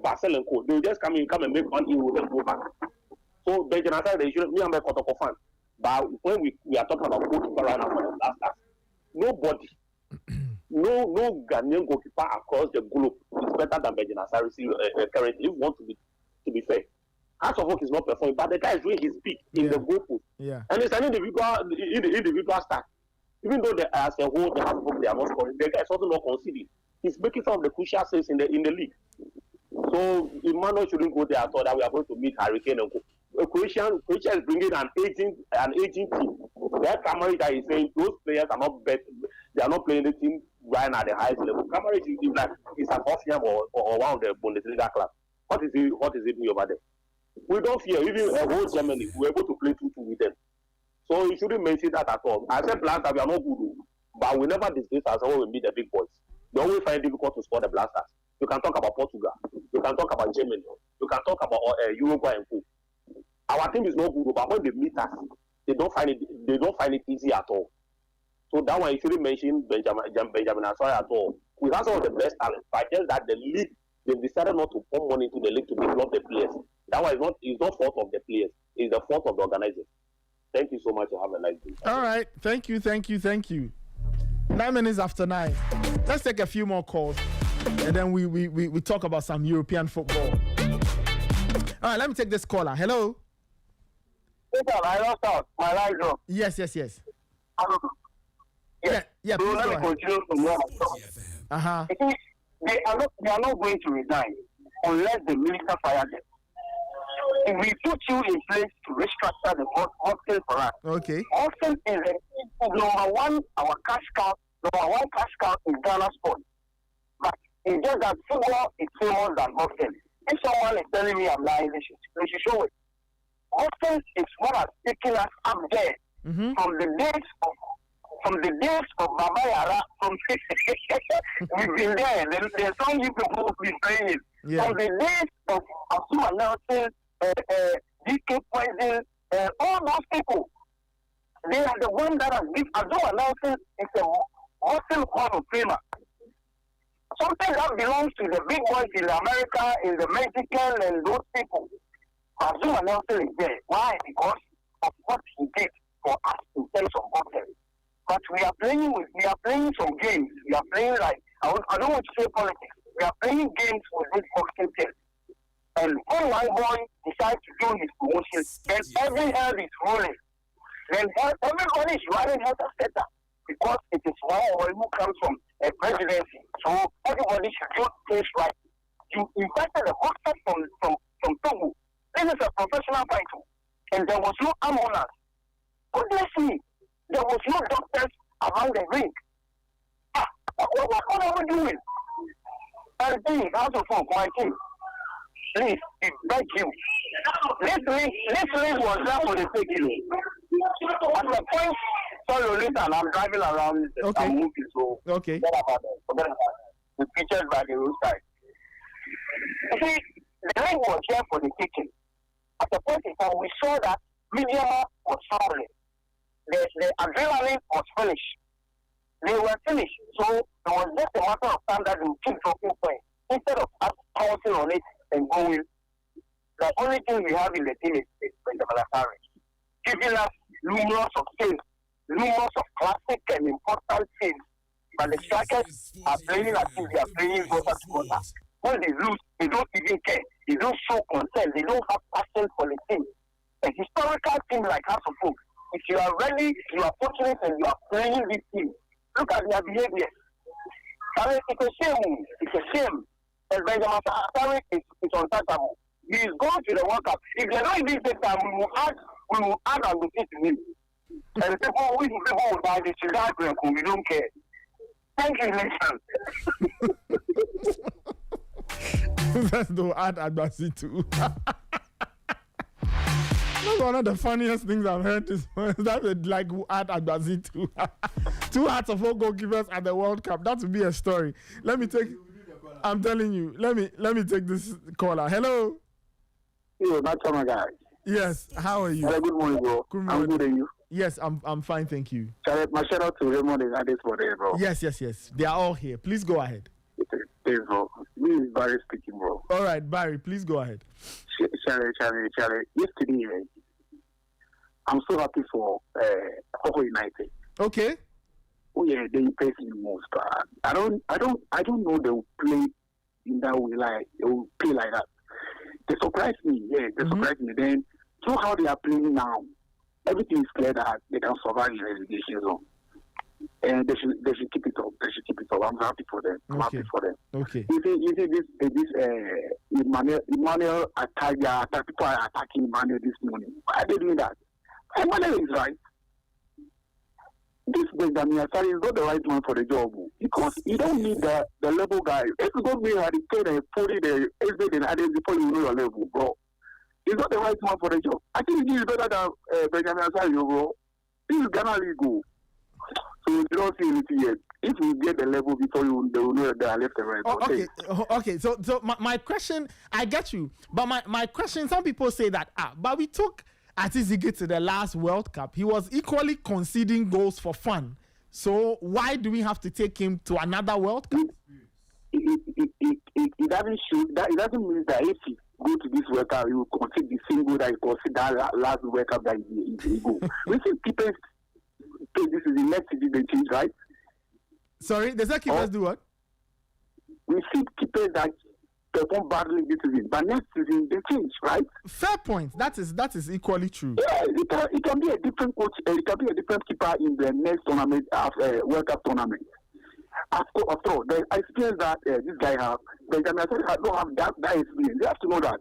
Speaker 9: Barcelona and Co. They just come and make 1 euro and go back. So Benjamin Asare, they shouldn't. Me, I'm a Kotoko fan. But when we are talking about goalkeeper right now for the Blasters, nobody. No Ghanaian goalkeeper across the globe is better than Benjamin Asare currently. If you want to be fair, House of Oak is not performing, but the guy is doing his peak in the goalpost.
Speaker 2: Yeah.
Speaker 9: And it's an individual start. Even though as a whole the House of Oak they are not scoring, the guy is also not conceding. He's making some of the crucial saves in the league. So Emmanuel shouldn't go there at all. That we are going to meet Hurricane and go. Croatia is bringing an aging team. That Kamari that is saying those players are not best. They are not playing the team right now at the highest level. Kamari is an Austrian or one of the Bundesliga clubs. What is it doing over there? We don't fear. Even a whole Germany, we're able to play 2-2 with them. So you shouldn't mention that at all. I said Blasters, we are not good, but we never disgrace ourselves when we meet the big boys. They always find it difficult to score the Blasters. You can talk about Portugal. You can talk about Germany. You can talk about Uruguay and Co. Our team is not good, but when they meet us, they don't find it easy at all. So that one you shouldn't mention Benjamin Asare at all. We have some of the best talent, but just that the league, they've decided not to pump money into the league to develop the players. That one is not fault of the players. It's the fault of the organizers. Thank you so much. Have a nice day.
Speaker 2: All right. Thank you. 9 minutes after 9. Let's take a few more calls, and then we talk about some European football. All right. Let me take this caller. Hello.
Speaker 6: I lost out. My line dropped.
Speaker 2: Yes.
Speaker 6: Yes.
Speaker 2: Yeah.
Speaker 6: So
Speaker 2: Please
Speaker 6: let
Speaker 2: go
Speaker 6: me
Speaker 2: ahead.
Speaker 6: continue from where I stopped. You see, they are not going to resign unless the minister fires them. If we put you in place to restructure the hostel for us,
Speaker 2: Okay.
Speaker 6: hostel is number one, our cash cow, number one cash cow in Ghana sport. But it's just that football is famous than hostel. If someone is telling me I'm lying, they should show it. Hostel is what has taken us up there from the days of Baba Yara. We've been there. There's some you people who've been playing it.
Speaker 2: Yeah.
Speaker 6: From the days of Asuma Nelson, DK Poison, all those people, they are the ones that have given Asuma Nelson is a hostel Hall of Famer. Something that belongs to the big boys in America, in the Mexican, and those people. Azuma Nelson is there. Why? Because of what he did for us in terms of hostel. But we are playing some games. We are playing like I don't want to say politics. We are playing games with this boxing team. And when one boy decides to do his promotion, then every hell is rolling. Then everybody is running helter skelter because it is one boy who comes from a presidency. So everybody should do things right. You invited a boxer from Togo. This is a professional fight, and there was no ambulance. Goodness me, there was no doctors around the ring. What are we doing? And please, House of Folk, my team, please, I beg you. This league was there for the taking. At the point, sorry, listen, I'm driving around.
Speaker 2: Okay.
Speaker 6: I'm moving, so
Speaker 2: Okay.
Speaker 6: forget about it. It's featured by the roadside. You see, the league was there for the taking. At the point in time, we saw that media was falling. The adrenaline was finished. They were finished. So it was just a matter of time that we keep dropping points. Instead of us pouncing on it and going, the only thing we have in the team is Benjamin Asare, giving us numerous of things, numerous of classic and important things. But the strikers are playing as if they are playing quarter to quarter. When they lose, they don't even care. They don't show concern. They don't have passion for the team. A historical team like House of Folk, if you are ready, you are fortunate, and you are playing this team, look at their behavior. It's a shame. It's a shame. And Benjamin Asare is untouchable. He is going to the World Cup. If they don't even take time, we will add and go to him. And the people will buy the cigar drink, we don't care. Thank you, Nation.
Speaker 2: Let's do add Agbasi too. That's one of the funniest things I've heard this morning. That like add Agbasi too. 2 Hearts of 4 goalkeepers at the World Cup. That would be a story. I'm telling you. Let me take this caller. Hello.
Speaker 6: Yo, that's my guy.
Speaker 2: Yes. How are you?
Speaker 6: Hello, good morning, bro.
Speaker 2: Good morning.
Speaker 6: I'm good, and you?
Speaker 2: Yes, I'm fine, thank you.
Speaker 6: My shout out to Raymond and Ades for there, bro.
Speaker 2: Yes. They are all here. Please go ahead.
Speaker 6: Yes, bro. This is Barry speaking, bro.
Speaker 2: All right, Barry, please go ahead.
Speaker 6: Charlie. Yesterday, I'm so happy for Hoko United.
Speaker 2: Okay.
Speaker 6: Oh yeah, they impressed me most. But I don't know they will play in that way. Like they will play like that. They surprised me. Yeah, they surprised me. Then through how they are playing now, everything is clear that they can survive in the relegation zone. And they should keep it up. I'm happy for them.
Speaker 2: Okay.
Speaker 6: You see this Emmanuel attack. People are attacking Emmanuel this morning. Why are they doing that? Emmanuel is right. This Benjamin Asare is not the right man for the job because you don't need the level guy. If you don't be Hurricane and put it the SB and add it before you know your level, bro. He's not the right man for the job. I think he is better than Benjamin Asare, bro. This is Ghana League. So you don't see anything yet. If you get the level before they will know that they are left and right.
Speaker 2: Okay. So my question, I get you. But my question, some people say that, but we took Atizigi to the last World Cup. He was equally conceding goals for fun. So why do we have to take him to another World Cup?
Speaker 6: It doesn't show that. It doesn't mean that if he go to this World Cup, he will concede the same goal that he conceded that last World Cup that he go. We see people. This is the next season they change, right?
Speaker 2: Sorry, does that keepers do what?
Speaker 6: We see keepers that perform badly this season, but next season they change, right?
Speaker 2: Fair point. That is equally true.
Speaker 6: Yeah, it can be a different coach. It can be a different keeper in the next tournament, World Cup tournament. After all, the experience that this guy have, Benjamin I don't have that experience. You have to know that.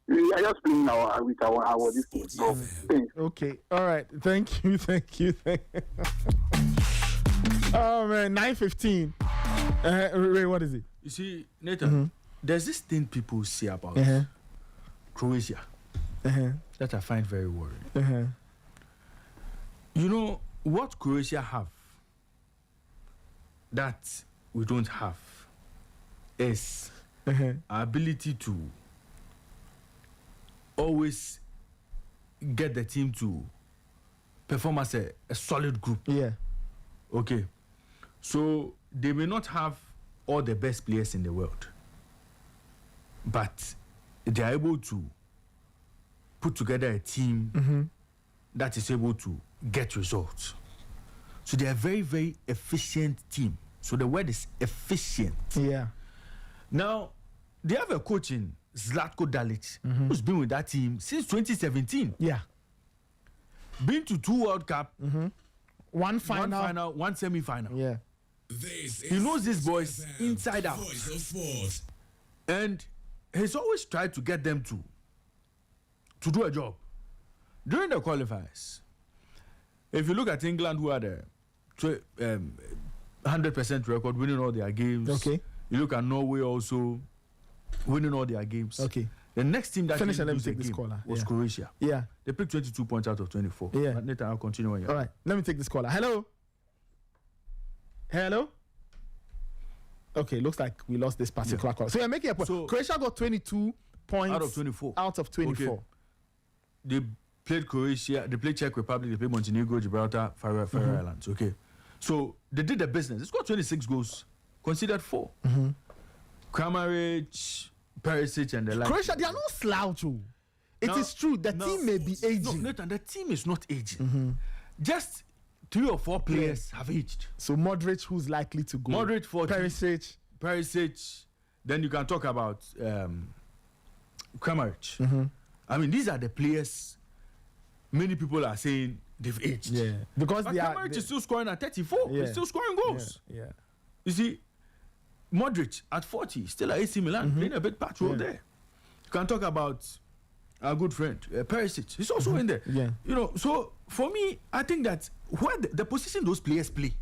Speaker 6: We are just playing with our this thing.
Speaker 2: Okay, all right. Thank you. Oh man, 9:15. Ray, what is it?
Speaker 5: You see, Nathan, there's this thing people say about Croatia that I find very worrying. You know what Croatia have that we don't have is our ability to always get the team to perform as a solid group.
Speaker 2: Yeah.
Speaker 5: Okay. So they may not have all the best players in the world, but they are able to put together a team that is able to get results. So they are a very, very efficient team. So the word is efficient.
Speaker 2: Yeah.
Speaker 5: Now, they have a coach in Zlatko Dalic, who's been with that team since 2017.
Speaker 2: Yeah.
Speaker 5: Been to 2 World Cup,
Speaker 2: one final,
Speaker 5: one semi-final.
Speaker 2: Yeah.
Speaker 5: He knows these boys inside out. And he's always tried to get them to do a job. During the qualifiers, if you look at England, who had a 100% record, winning all their games.
Speaker 2: Okay.
Speaker 5: You look at Norway also, winning all their games.
Speaker 2: Okay.
Speaker 5: The next team that
Speaker 2: finish and let me take this caller.
Speaker 5: Was Croatia.
Speaker 2: Yeah.
Speaker 5: They picked 22 points out of 24.
Speaker 2: Yeah.
Speaker 5: But Nathan, I'll continue when you're
Speaker 2: all right. Let me take this caller. Hello. Okay, looks like we lost this particular call. So you're making a point. So Croatia got 22 points
Speaker 5: out of 24. Okay. They played Croatia, they played Czech Republic, they played Montenegro, Gibraltar, Faroe Islands. Okay. So they did the business. They scored 26 goals, conceded 4. Kramaric, Perisic, and the like.
Speaker 2: Croatia, they are not slouch. It is true. The team may be aging.
Speaker 5: No, Nathan, the team is not aging. Just 3 or 4 players have aged.
Speaker 2: So Modric, who's likely to go?
Speaker 5: Modric, 40.
Speaker 2: Perisic.
Speaker 5: Then you can talk about Kramaric. I mean, these are the players many people are saying they've aged.
Speaker 2: Yeah. Because
Speaker 5: Kramaric is still scoring at 34. Yeah. He's still scoring goals.
Speaker 2: Yeah.
Speaker 5: You see, Modric at 40, still at AC Milan, playing a big part role there. You can talk about our good friend, Perisic. He's also in there.
Speaker 2: Yeah.
Speaker 5: You know, so for me, I think that where the position those players play,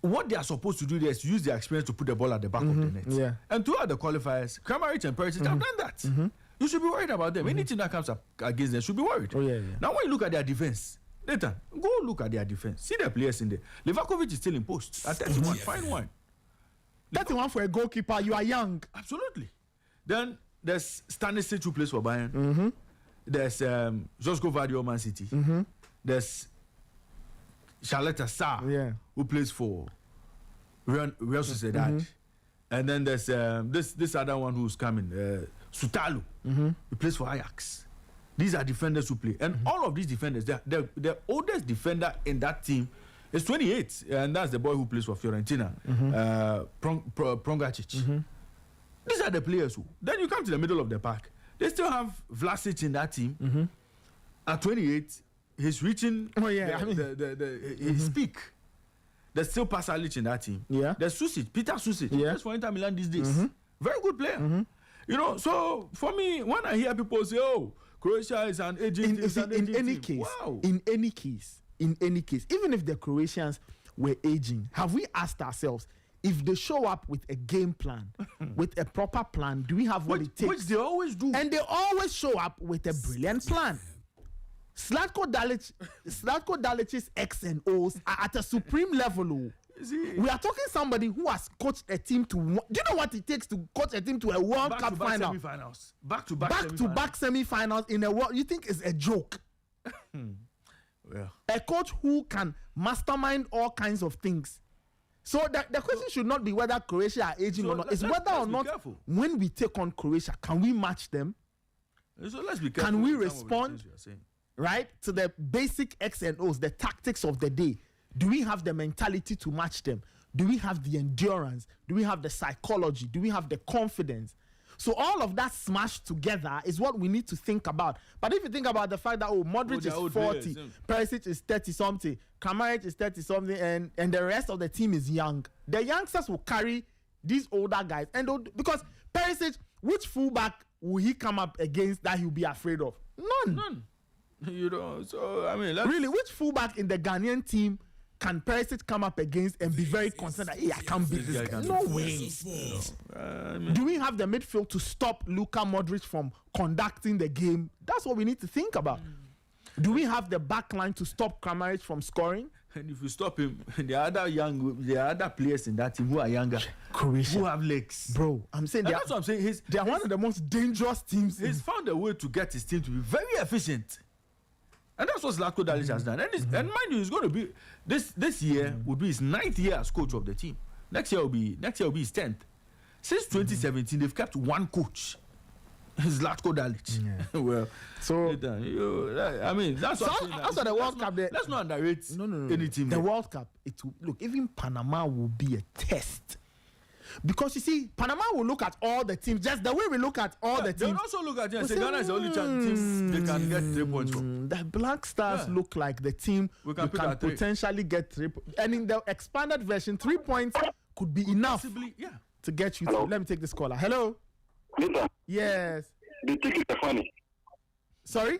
Speaker 5: what they are supposed to do there is to use their experience to put the ball at the back of the net.
Speaker 2: Yeah.
Speaker 5: And throughout the qualifiers, Kramaric and Perisic have done that. You should be worried about them. Anything that comes up against them should be worried.
Speaker 2: Oh, yeah.
Speaker 5: Now, when you look at their defense, Nathan, go look at their defense. See the players in there. Livakovic is still in post at 31. Fine one.
Speaker 2: 31 for a goalkeeper. You are young.
Speaker 5: Absolutely. Then there's Stanisic who plays for Bayern. There's Josko Vadio, Man City. There's Charlotte Sarr, who plays for Real Sociedad. And then there's this other one who's coming, Sutalu. He plays for Ajax. These are defenders who play. And all of these defenders, the oldest defender in that team is 28. And that's the boy who plays for Fiorentina, Prongacic. These are the players who. Then you come to the middle of the pack. They still have Vlasic in that team. At 28, he's reaching his peak. There's still Pasalic in that team.
Speaker 2: Yeah.
Speaker 5: There's Susic, Peter Susic. That's for Inter Milan these days. Very good player. You know, so for me, when I hear people say, "Oh, Croatia is an aging team,"
Speaker 2: in any case, even if the Croatians were aging, have we asked ourselves if they show up with a game plan, with a proper plan, do we have what it takes?
Speaker 5: Which they always do.
Speaker 2: And they always show up with a brilliant plan. Zlatko Dalic's X and O's are at a supreme level. We are talking somebody who has coached a team to. Do you know what it takes to coach a team to a World Cup final? Back-to-back semi-finals in a world. You think it's a joke?
Speaker 5: Well,
Speaker 2: a coach who can mastermind all kinds of things. So the question should not be whether Croatia are aging or not. It's whether or not when we take on Croatia, can we match them?
Speaker 5: So let's be careful.
Speaker 2: Can we respond right to the basic X and O's, the tactics of the day? Do we have the mentality to match them? Do we have the endurance? Do we have the psychology? Do we have the confidence? So all of that smashed together is what we need to think about. But if you think about the fact that Modric is 40, Perisic is 30-something, Kramaric is 30-something, and the rest of the team is young, the youngsters will carry these older guys. And because Perisic, which fullback will he come up against that he'll be afraid of? None.
Speaker 5: You know, so I mean,
Speaker 2: really, which fullback in the Ghanaian team can Perisic come up against and be very concerned that, hey, I can't beat this guy? No way. Do we have the midfield to stop Luka Modric from conducting the game? That's what we need to think about. Do we have the back line to stop Kramaric from scoring?
Speaker 5: And if you stop him, there are other players in that team who are younger,
Speaker 2: Croatia,
Speaker 5: who have legs.
Speaker 2: Bro, I'm saying
Speaker 5: that's what I'm saying.
Speaker 2: They are one of the most dangerous teams.
Speaker 5: He's found a way to get his team to be very efficient. And that's what Zlatko Dalic has done. And mind you, he's going to be this year would be his 9th year as coach of the team. Next year will be his 10th. Since 2017, they've kept one coach, Zlatko Dalic.
Speaker 2: Yeah.
Speaker 5: Well,
Speaker 2: so
Speaker 5: I mean, that's what I'm saying.
Speaker 2: Also the World Cup.
Speaker 5: Let's not underrate any team.
Speaker 2: The World Cup, look, even Panama will be a test. Because you see, Panama will look at all the teams just the way we look at all the teams.
Speaker 5: They'll also look at it and say Ghana is the only team they can get 3 points from.
Speaker 2: The Black Stars look like the team we can potentially get 3 points. And in the expanded version, 3 points could be enough to get you through. Let me take this caller. Hello?
Speaker 6: Listen.
Speaker 2: Yes.
Speaker 6: The ticket is funny.
Speaker 2: Sorry?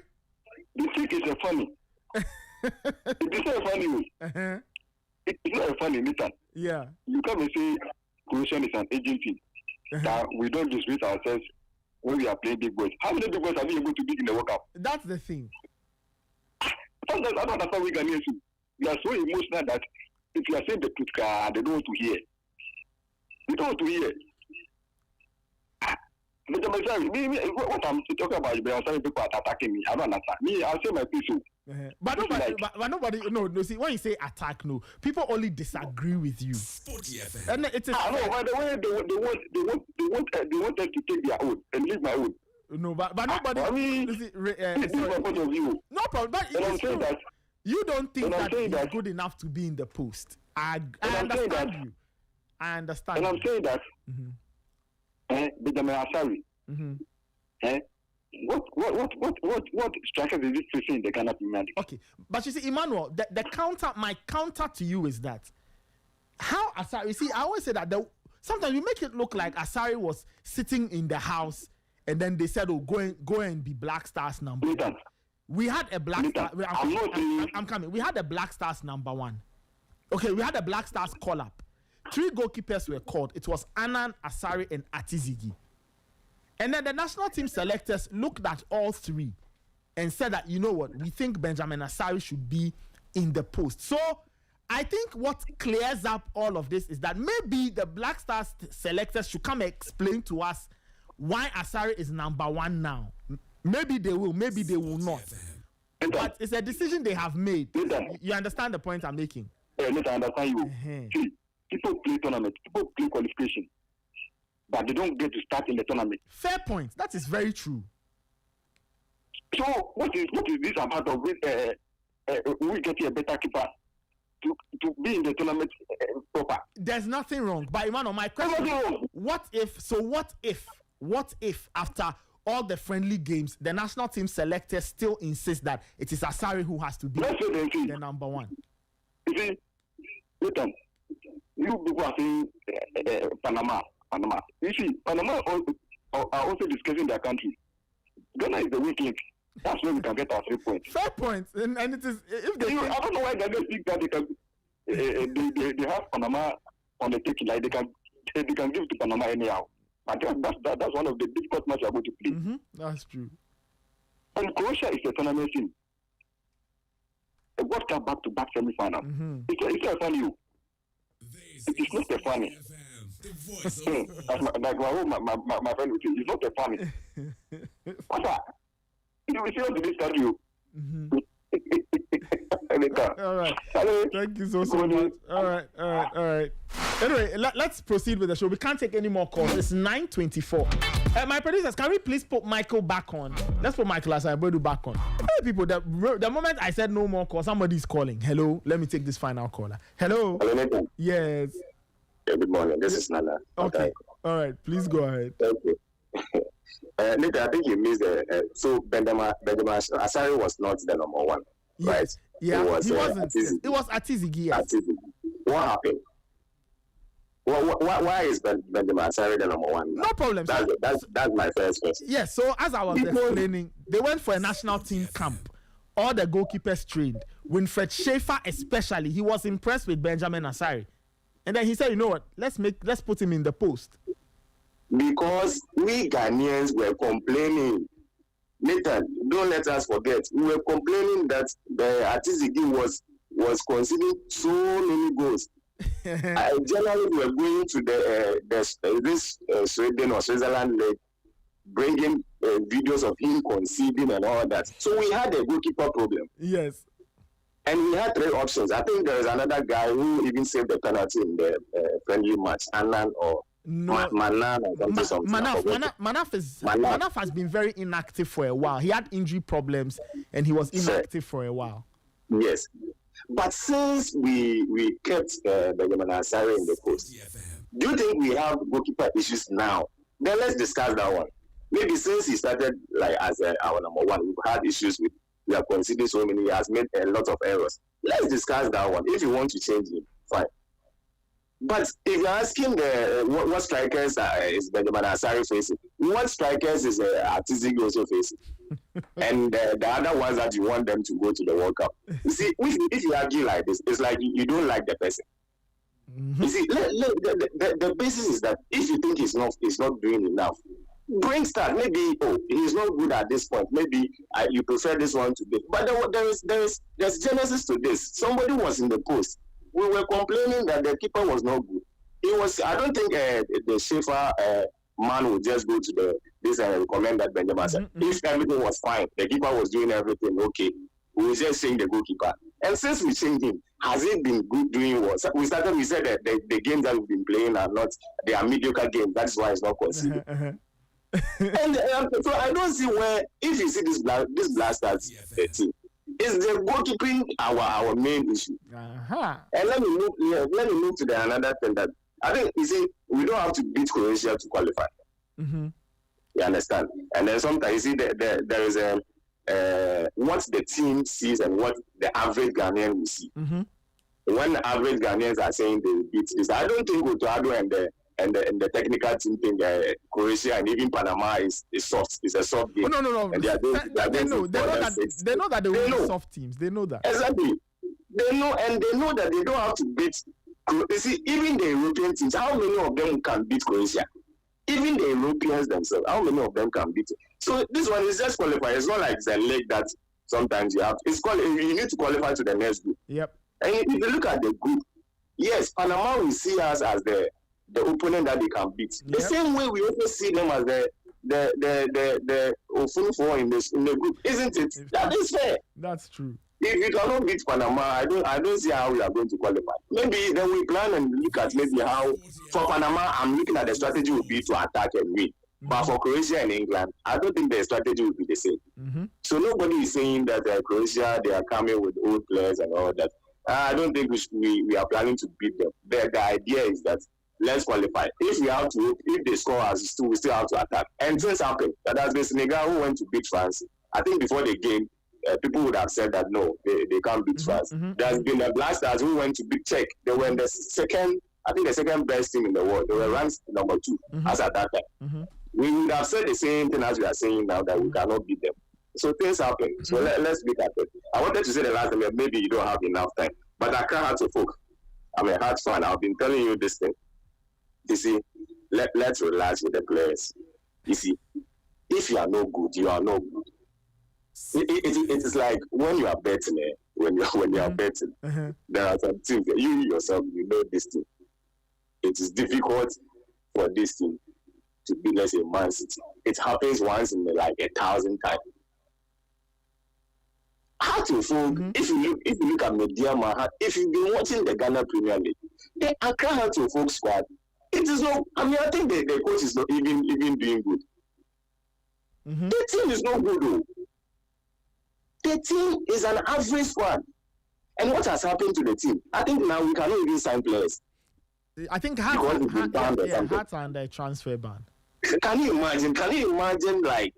Speaker 6: The ticket is funny. It's not funny. It's not funny, listen.
Speaker 2: Yeah.
Speaker 6: You come and say Croatia is an agency that we don't dismiss ourselves when we are playing big boys. How many big boys are we able to beat in the World Cup?
Speaker 2: That's the thing.
Speaker 6: I don't understand we Ghanaians. We are so emotional that if you are saying the truth, they don't want to hear. They don't want to hear. What I'm talking about, some people are attacking me. I don't understand. Me, I'll say my piece.
Speaker 2: But nobody, no. See, when you say attack, no, people only disagree with you.
Speaker 8: Sporty FM.
Speaker 2: And it is.
Speaker 6: I know. By the way, they want us to take their own and leave my own.
Speaker 2: No, but nobody.
Speaker 6: I mean,
Speaker 2: it's
Speaker 6: my point of view.
Speaker 2: No problem. But
Speaker 6: I'm saying that
Speaker 2: you don't think that he's good enough to be in the post. I understand you. I understand.
Speaker 6: And I'm saying that. Benjamin Asari. What strikers is this facing in the Ghana Premier League?
Speaker 2: Okay, but you see, Emmanuel, my counter to you is that how Asari. You see, I always say that sometimes we make it look like Asari was sitting in the house and then they said, "Oh, go and be Black Stars number one." We had a Black Star. I'm coming. We had a Black Stars number one. Okay, we had a Black Stars call up. 3 goalkeepers were called. It was Annan, Asari, and Atizigi. And then the national team selectors looked at all 3 and said that, you know what, we think Benjamin Asari should be in the post. So I think what clears up all of this is that maybe the Black Stars selectors should come and explain to us why Asari is number 1 now. Maybe they will, maybe they will not. But it's a decision they have made. You understand the point I'm making?
Speaker 6: I understand you. See, people play tournament, people play qualification, but they don't get to start in the tournament.
Speaker 2: Fair point. That is very true.
Speaker 6: So what is this about of we getting a better keeper to be in the tournament proper?
Speaker 2: There's nothing wrong. But Emmanuel, my question: what if after all the friendly games, the national team selectors still insist that it is Asari who has to be the number 1?
Speaker 6: You see, listen. You people are saying Panama. You see, Panama are also discussing their country. Ghana is the weak link. That's where we can get our 3 points.
Speaker 2: Fair point. And it is if they.
Speaker 6: I don't know why they think that they have Panama on the ticket. Like they can give to Panama anyhow. But that's one of the difficult matches we are going to play.
Speaker 2: That's true.
Speaker 6: And Croatia is a tournament team. A World Cup back-to-back semi-final. It's not funny. It is not a funny. Like my friend would say, it's not a funny. What's that? You see what this country.
Speaker 2: All right. Thank you so much. All right. Anyway, let's proceed with the show. We can't take any more calls. It's 9:24. My producers, can we please put Michael back on? Let's put Michael aside. We'll do back on. Hey, people, the moment I said no more calls, somebody's calling. Hello. Let me take this final caller. Hello.
Speaker 6: Hello.
Speaker 2: Yes.
Speaker 10: Yeah, good morning. This is Nana.
Speaker 2: Okay. All right. Please go ahead.
Speaker 10: Okay. Nathan, I think you missed so Benjamin Asari was not the number one, right?
Speaker 2: Yeah, he wasn't. It was Atizigi. Yes.
Speaker 10: What happened? Why is Benjamin Asari the number one?
Speaker 2: No problem.
Speaker 10: That's my first question.
Speaker 2: Yes. So as I was explaining, they went for a national team camp. All the goalkeepers trained. Winfred Schaefer especially, he was impressed with Benjamin Asari, and then he said, "You know what? Let's put him in the post."
Speaker 10: Because we Ghanaians were complaining. Nathan, don't let us forget. We were complaining that the Atizigi was conceding so many goals. Generally, we were going to this Sweden or Switzerland league, bringing videos of him conceding and all that. So we had a goalkeeper problem.
Speaker 2: Yes.
Speaker 10: And we had 3 options. I think there is another guy who even saved the penalty in the friendly match, Annan or Manaf has
Speaker 2: been very inactive for a while. He had injury problems and he was inactive for a while.
Speaker 10: Yes. But since we kept Benjamin Asari in the post, do you think we have goalkeeper issues now? Then let's discuss that one. Maybe since he started like as our number one, we've had issues with, we have considered so many, he has made a lot of errors. Let's discuss that one. If you want to change him, fine. But if you're asking what strikers is Benjamin Asari facing, what strikers is Atizigi also facing? And the other ones that you want them to go to the World Cup. You see, if you argue like this, it's like you don't like the person. Mm-hmm. You see, the basis is that if you think he's not doing enough, bring start. Maybe he's not good at this point. Maybe you prefer this one to this. But there's genesis to this. Somebody was in the post. We were complaining that the keeper was not good. I don't think the Schaefer man would just go to this and recommend that Benjamin said. Mm-hmm. If everything was fine, the keeper was doing everything okay, we were just saying the goalkeeper. And since we changed him, has he been good doing what? We said that the games that we've been playing are mediocre games. That's why it's not considered. And so I don't see where, if you see this Blasters team, is the goalkeeping our main issue? And let me move to another thing that I think, you see, we don't have to beat Croatia to qualify. Mm-hmm. You understand? And then sometimes you see there is what the team sees and what the average Ghanaian will see. Mm-hmm. When the average Ghanaians are saying they will beat this, I don't think Otoado and the technical team think Croatia and even Panama is soft. It's a soft game.
Speaker 2: Oh, no.
Speaker 10: And they know
Speaker 2: that they will be soft teams. They know that.
Speaker 10: Exactly. They know, and they know that they don't have to beat. You see, even the European teams, how many of them can beat Croatia? Even the Europeans themselves, how many of them can beat it? So this one is just qualified. It's not like it's a league that sometimes you have. You need to qualify to the next group.
Speaker 2: Yep.
Speaker 10: And if you look at the group, yes, Panama will see us as the opponent that they can beat. Yep. The same way we also see them as the Ofunfo in the group, isn't it? That is fair.
Speaker 2: That's true.
Speaker 10: If you cannot beat Panama, I don't see how we are going to qualify. Maybe then we plan and look at maybe how for Panama, I'm looking at the strategy would be to attack and win. Mm-hmm. But for Croatia and England, I don't think the strategy would be the same. Mm-hmm. So nobody is saying that Croatia, they are coming with old players and all that. I don't think we are planning to beat them. The idea is that let's qualify. If they score us, we still have to attack. And things happen. That has been Senegal who went to beat France. I think before the game, people would have said that no, they can't beat France. Mm-hmm. There's been the Blasters who went to beat Czech. They were the second best team in the world. They were ranked number 2 as at that time. Mm-hmm. We would have said the same thing as we are saying now, that we cannot beat them. So things happen. Mm-hmm. So let's look at it. I wanted to say the last time, maybe you don't have enough time. But I can't have to folk. I'm a hard fan. I've been telling you this thing. You see, let's relax with the players. You see, if you are no good, you are no good. It is like when you are betting, when you are betting, there are some things that you yourself, you know this thing. It is difficult for this team to be, let's say, Man City. It happens once in 1,000 times. How to folk, if you look at Mediama, if you've been watching the Ghana Premier League, the Accra Heart to Folk squad, it is not, I think the coach is not even doing good. Mm-hmm. The team is not good though. The team is an average squad. And what has happened to the team? I think now we cannot even sign players.
Speaker 2: I think
Speaker 10: Because he's banned or something.
Speaker 2: Hearts are under a transfer ban.
Speaker 10: Can you imagine like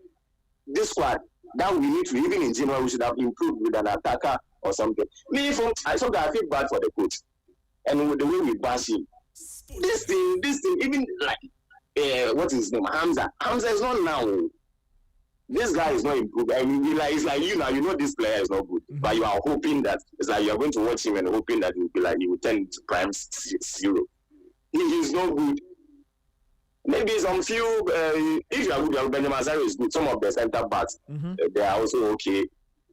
Speaker 10: this squad that we need to, even in general, we should have improved with an attacker or something. I feel bad for the coach. And with the way we bash him. This thing, even like what is his name? Hamza is not now. This guy is not improved. I mean, it's like you know this player is not good. Mm-hmm. But you are hoping that it's like you are going to watch him and hoping that he will turn into prime zero. He is not good. Maybe some few, if you are good, Benjamin Azari is good. Some of the center backs, they are also okay.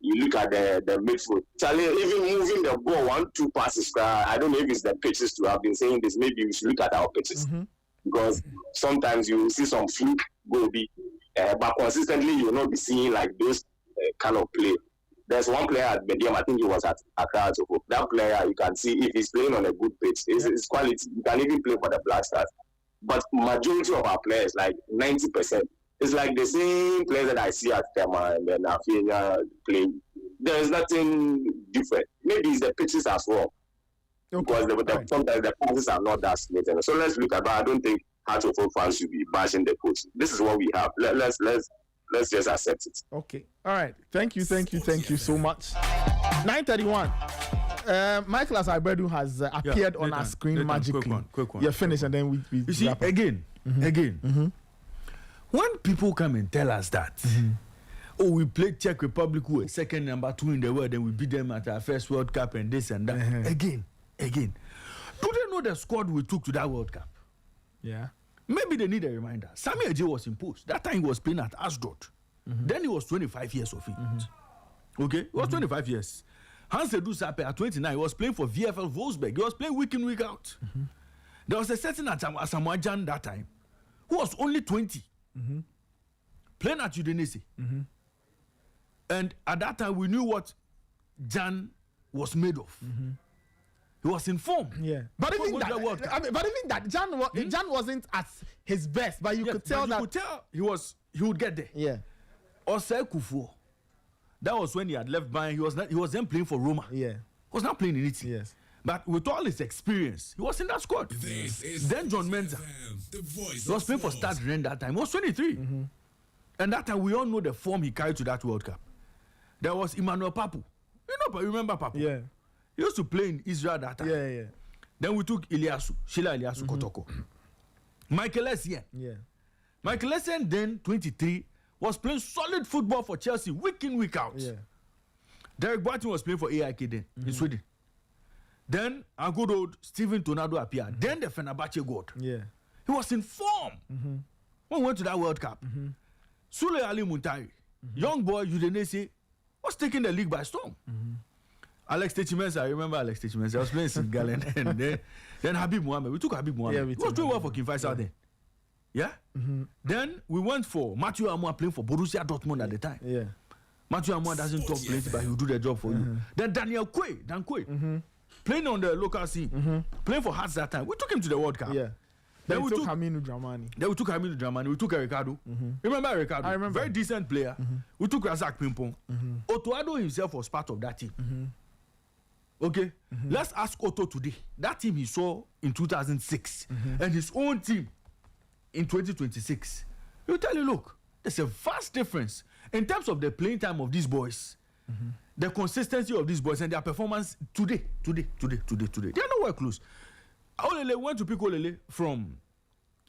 Speaker 10: You look at the midfield. Charlie, even moving the ball 1-2 passes, I don't know if it's the pitches to have been saying this. Maybe we should look at our pitches. Because sometimes you will see some fluke go be, but consistently you will not be seeing like those kind of play. There's one player at Medium, I think he was at Accra. That player, you can see if he's playing on a good pitch, his quality. You can even play for the Black Stars. But majority of our players, like 90%, it's like the same players that I see at Tema and then Afinia playing. There's nothing different. Maybe it's the pitches as well. Okay. Because sometimes the passes are not that smooth. So let's look at that. I don't think Hearts of Oak fans should be bashing the coach. This is what we have. Let's just accept it.
Speaker 2: Okay. All right. Thank you so much. 9:31. Michael Asaibedu has appeared on our screen magically.
Speaker 5: Quick one.
Speaker 2: You're finished, and then we
Speaker 5: you see again. When people come and tell us that, we played Czech Republic, who were second, number 2 in the world, and we beat them at our first World Cup and this and that. Again. Do they know the squad we took to that World Cup?
Speaker 2: Yeah.
Speaker 5: Maybe they need a reminder. Sami Eje was imposed. That time he was playing at Ashdod. Then he was 25 years of age. Okay? He was 25 years. Hans Edu Sape at 29, he was playing for VfL Wolfsburg. He was playing week in, week out. There was a certain Asamoah Gyan that time who was only 20. Playing at Udinese. And at that time, we knew what Gyan was made of. He was in form.
Speaker 2: Yeah. But even that, Gyan wasn't at his best, but you could tell
Speaker 5: he would get there.
Speaker 2: Yeah.
Speaker 5: Osei Kufuor. That was when he had left Bayern. He was then playing for Roma.
Speaker 2: Yeah.
Speaker 5: He was not playing in Italy.
Speaker 2: Yes.
Speaker 5: But with all his experience, he was in that squad. Then John Mensah. He was playing for Stade Rennes that time. He was 23. And that time, we all know the form he carried to that World Cup. There was Emmanuel Papu. You remember Papu?
Speaker 2: Yeah.
Speaker 5: He used to play in Israel that time.
Speaker 2: Yeah.
Speaker 5: Then we took Sheila Iliasu Kotoko. Michael Essien.
Speaker 2: Yeah.
Speaker 5: Michael Essien, then 23, was playing solid football for Chelsea week in, week out.
Speaker 2: Yeah.
Speaker 5: Derek Boateng was playing for AIK then in Sweden. Then our good old Steven Tornado appeared. Then the Fenerbahce god.
Speaker 2: Yeah.
Speaker 5: He was in form when we went to that World Cup. Sule Ali Muntari, young boy, Udinese, was taking the league by storm. Alex Techimensa, I remember Alex Techimensa. I was playing Senegal and then Habib Mohamed. We took Habib Mohamed.
Speaker 2: Yeah,
Speaker 5: he was doing well for King Faisal then. Yeah? Then we went for Matthew Amoah playing for Borussia Dortmund at the time.
Speaker 2: Yeah.
Speaker 5: Matthew Amoah doesn't talk plenty, but he'll do the job for you. Then Daniel Quay, playing on the local scene, playing for Hearts that time. We took him to the World Cup.
Speaker 2: Yeah. Then we took Aminu Dramani.
Speaker 5: We took Ricardo. Remember Ricardo?
Speaker 2: I remember.
Speaker 5: Very decent player. We took Razak Pimpong. Otto himself was part of that team. Okay? Let's ask Otto today. That team he saw in 2006 and his own team in 2026. He'll tell you, look, there's a vast difference in terms of the playing time of these boys, the consistency of these boys, and their performance today. They are nowhere close. Olele went to pick Olele from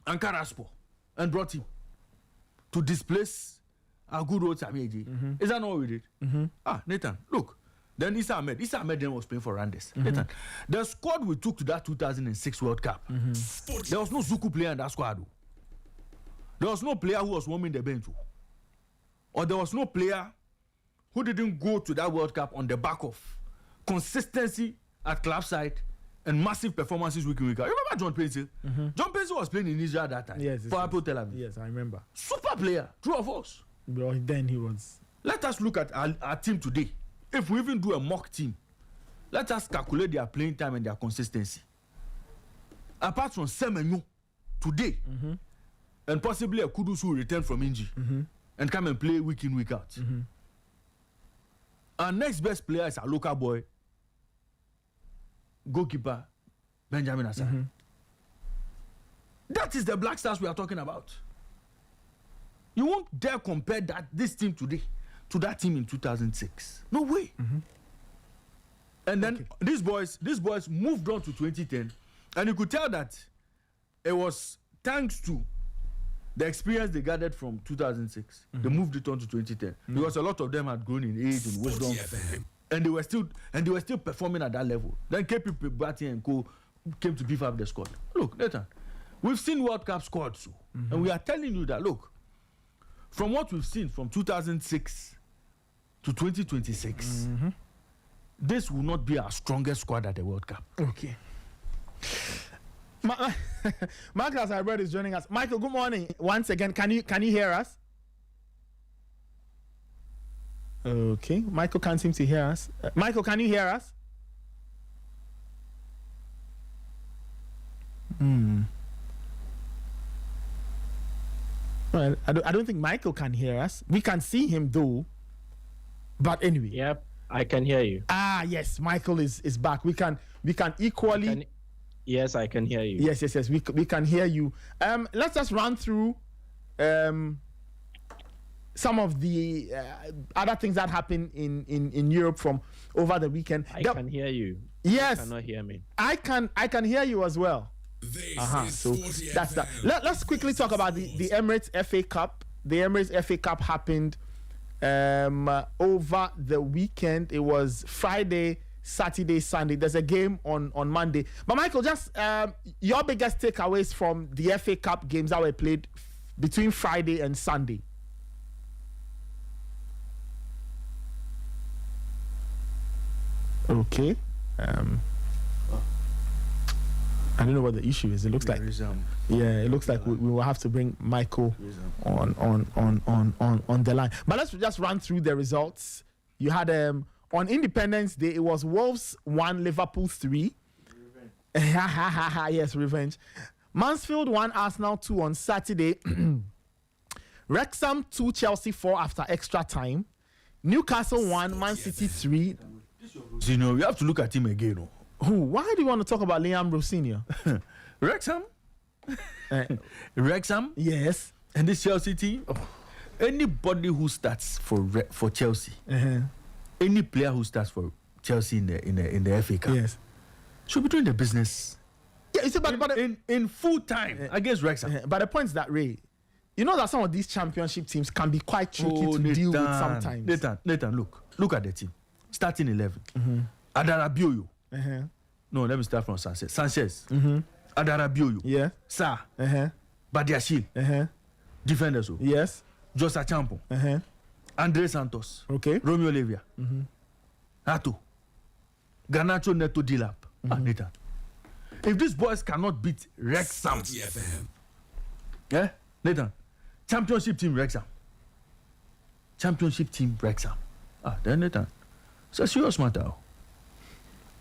Speaker 5: Ankara Sport and brought him to displace our good old Sami Eje. Is that not what we did? Nathan, look. Then Issa Ahmed then was playing for Randers. Nathan, the squad we took to that 2006 World Cup, there was no Zuku player in that squad. There was no player who was warming the bench. Or there was no player who didn't go to that World Cup on the back of consistency at club side and massive performances week in, week out. Remember John Pencil? John Pencil was playing in Israel that time.
Speaker 2: Yes,
Speaker 5: for Apple Tel Aviv.
Speaker 2: Yes, I remember.
Speaker 5: Super player, true of us.
Speaker 2: Bro, then he was.
Speaker 5: Let us look at our team today. If we even do a mock team, let us calculate their playing time and their consistency. Apart from Semenyo today, and possibly a Kudus who return from injury and come and play week in, week out. Our next best player is our local boy, goalkeeper, Benjamin Asare. That is the Black Stars we are talking about. You won't dare compare this team today to that team in 2006. No way. And then these boys moved on to 2010, and you could tell that it was thanks to the experience they gathered from 2006. They moved it on to 2010 because a lot of them had grown in age and wisdom, and they were still performing at that level. Then KP Batty and Co came to beef up the squad. Look, Nathan, we've seen World Cup squads, and we are telling you that look, from what we've seen from 2006 to 2026. This will not be our strongest squad at the World Cup.
Speaker 2: Okay. Michael, as I read, is joining us. Michael, good morning. Once again, can you hear us? Okay. Michael can't seem to hear us. Michael, can you hear us? Well, I don't think Michael can hear us. We can see him though. But anyway.
Speaker 11: Yep. I can hear you.
Speaker 2: Yes, Michael is back. We can equally.
Speaker 11: Yes, I can hear you.
Speaker 2: Yes. We can hear you. Let's just run through some of the other things that happened in Europe from over the weekend.
Speaker 11: I can hear you.
Speaker 2: Yes.
Speaker 11: You cannot hear me.
Speaker 2: I can hear you as well. So that's that. Let's quickly talk about the Emirates FA Cup. The Emirates FA Cup happened over the weekend. It was Friday, Saturday, Sunday. There's a game on Monday. But Michael, just your biggest takeaways from the FA Cup games that were played between Friday and Sunday. Okay. I don't know what the issue is. It looks like it looks like we will have to bring Michael on the line. But let's just run through the results. You had on Independence Day, it was Wolves 1, Liverpool 3. Yes, revenge. Mansfield 1, Arsenal 2 on Saturday. Wrexham 2, Chelsea 4 after extra time. Newcastle 1, Man City 3.
Speaker 5: You know, you have to look at him again.
Speaker 2: Who? Why do you want to talk about Liam Rosinha?
Speaker 5: Wrexham? Wrexham?
Speaker 2: Yes.
Speaker 5: And this Chelsea team? Anybody who starts for Chelsea, any player who starts for Chelsea in the FA Cup,
Speaker 2: yes,
Speaker 5: should be doing the business.
Speaker 2: Yeah, you see, but
Speaker 5: in full time against Wrexham.
Speaker 2: But the point is that, Ray, you know that some of these championship teams can be quite tricky to deal with sometimes.
Speaker 5: Nathan, look at the team. Starting 11. Adarabioyo. No, let me start from Sanchez. Adarabioyo.
Speaker 2: Yeah.
Speaker 5: Sa. Badiashile. Defenders.
Speaker 2: Yes.
Speaker 5: Josa Champo. Andre Santos.
Speaker 2: Okay.
Speaker 5: Romeo Levia. Ato. Garnacho Neto Dilap. Nathan. If these boys cannot beat Wrexham. Yeah? Nathan. Championship team Wrexham. Then Nathan. It's a serious matter.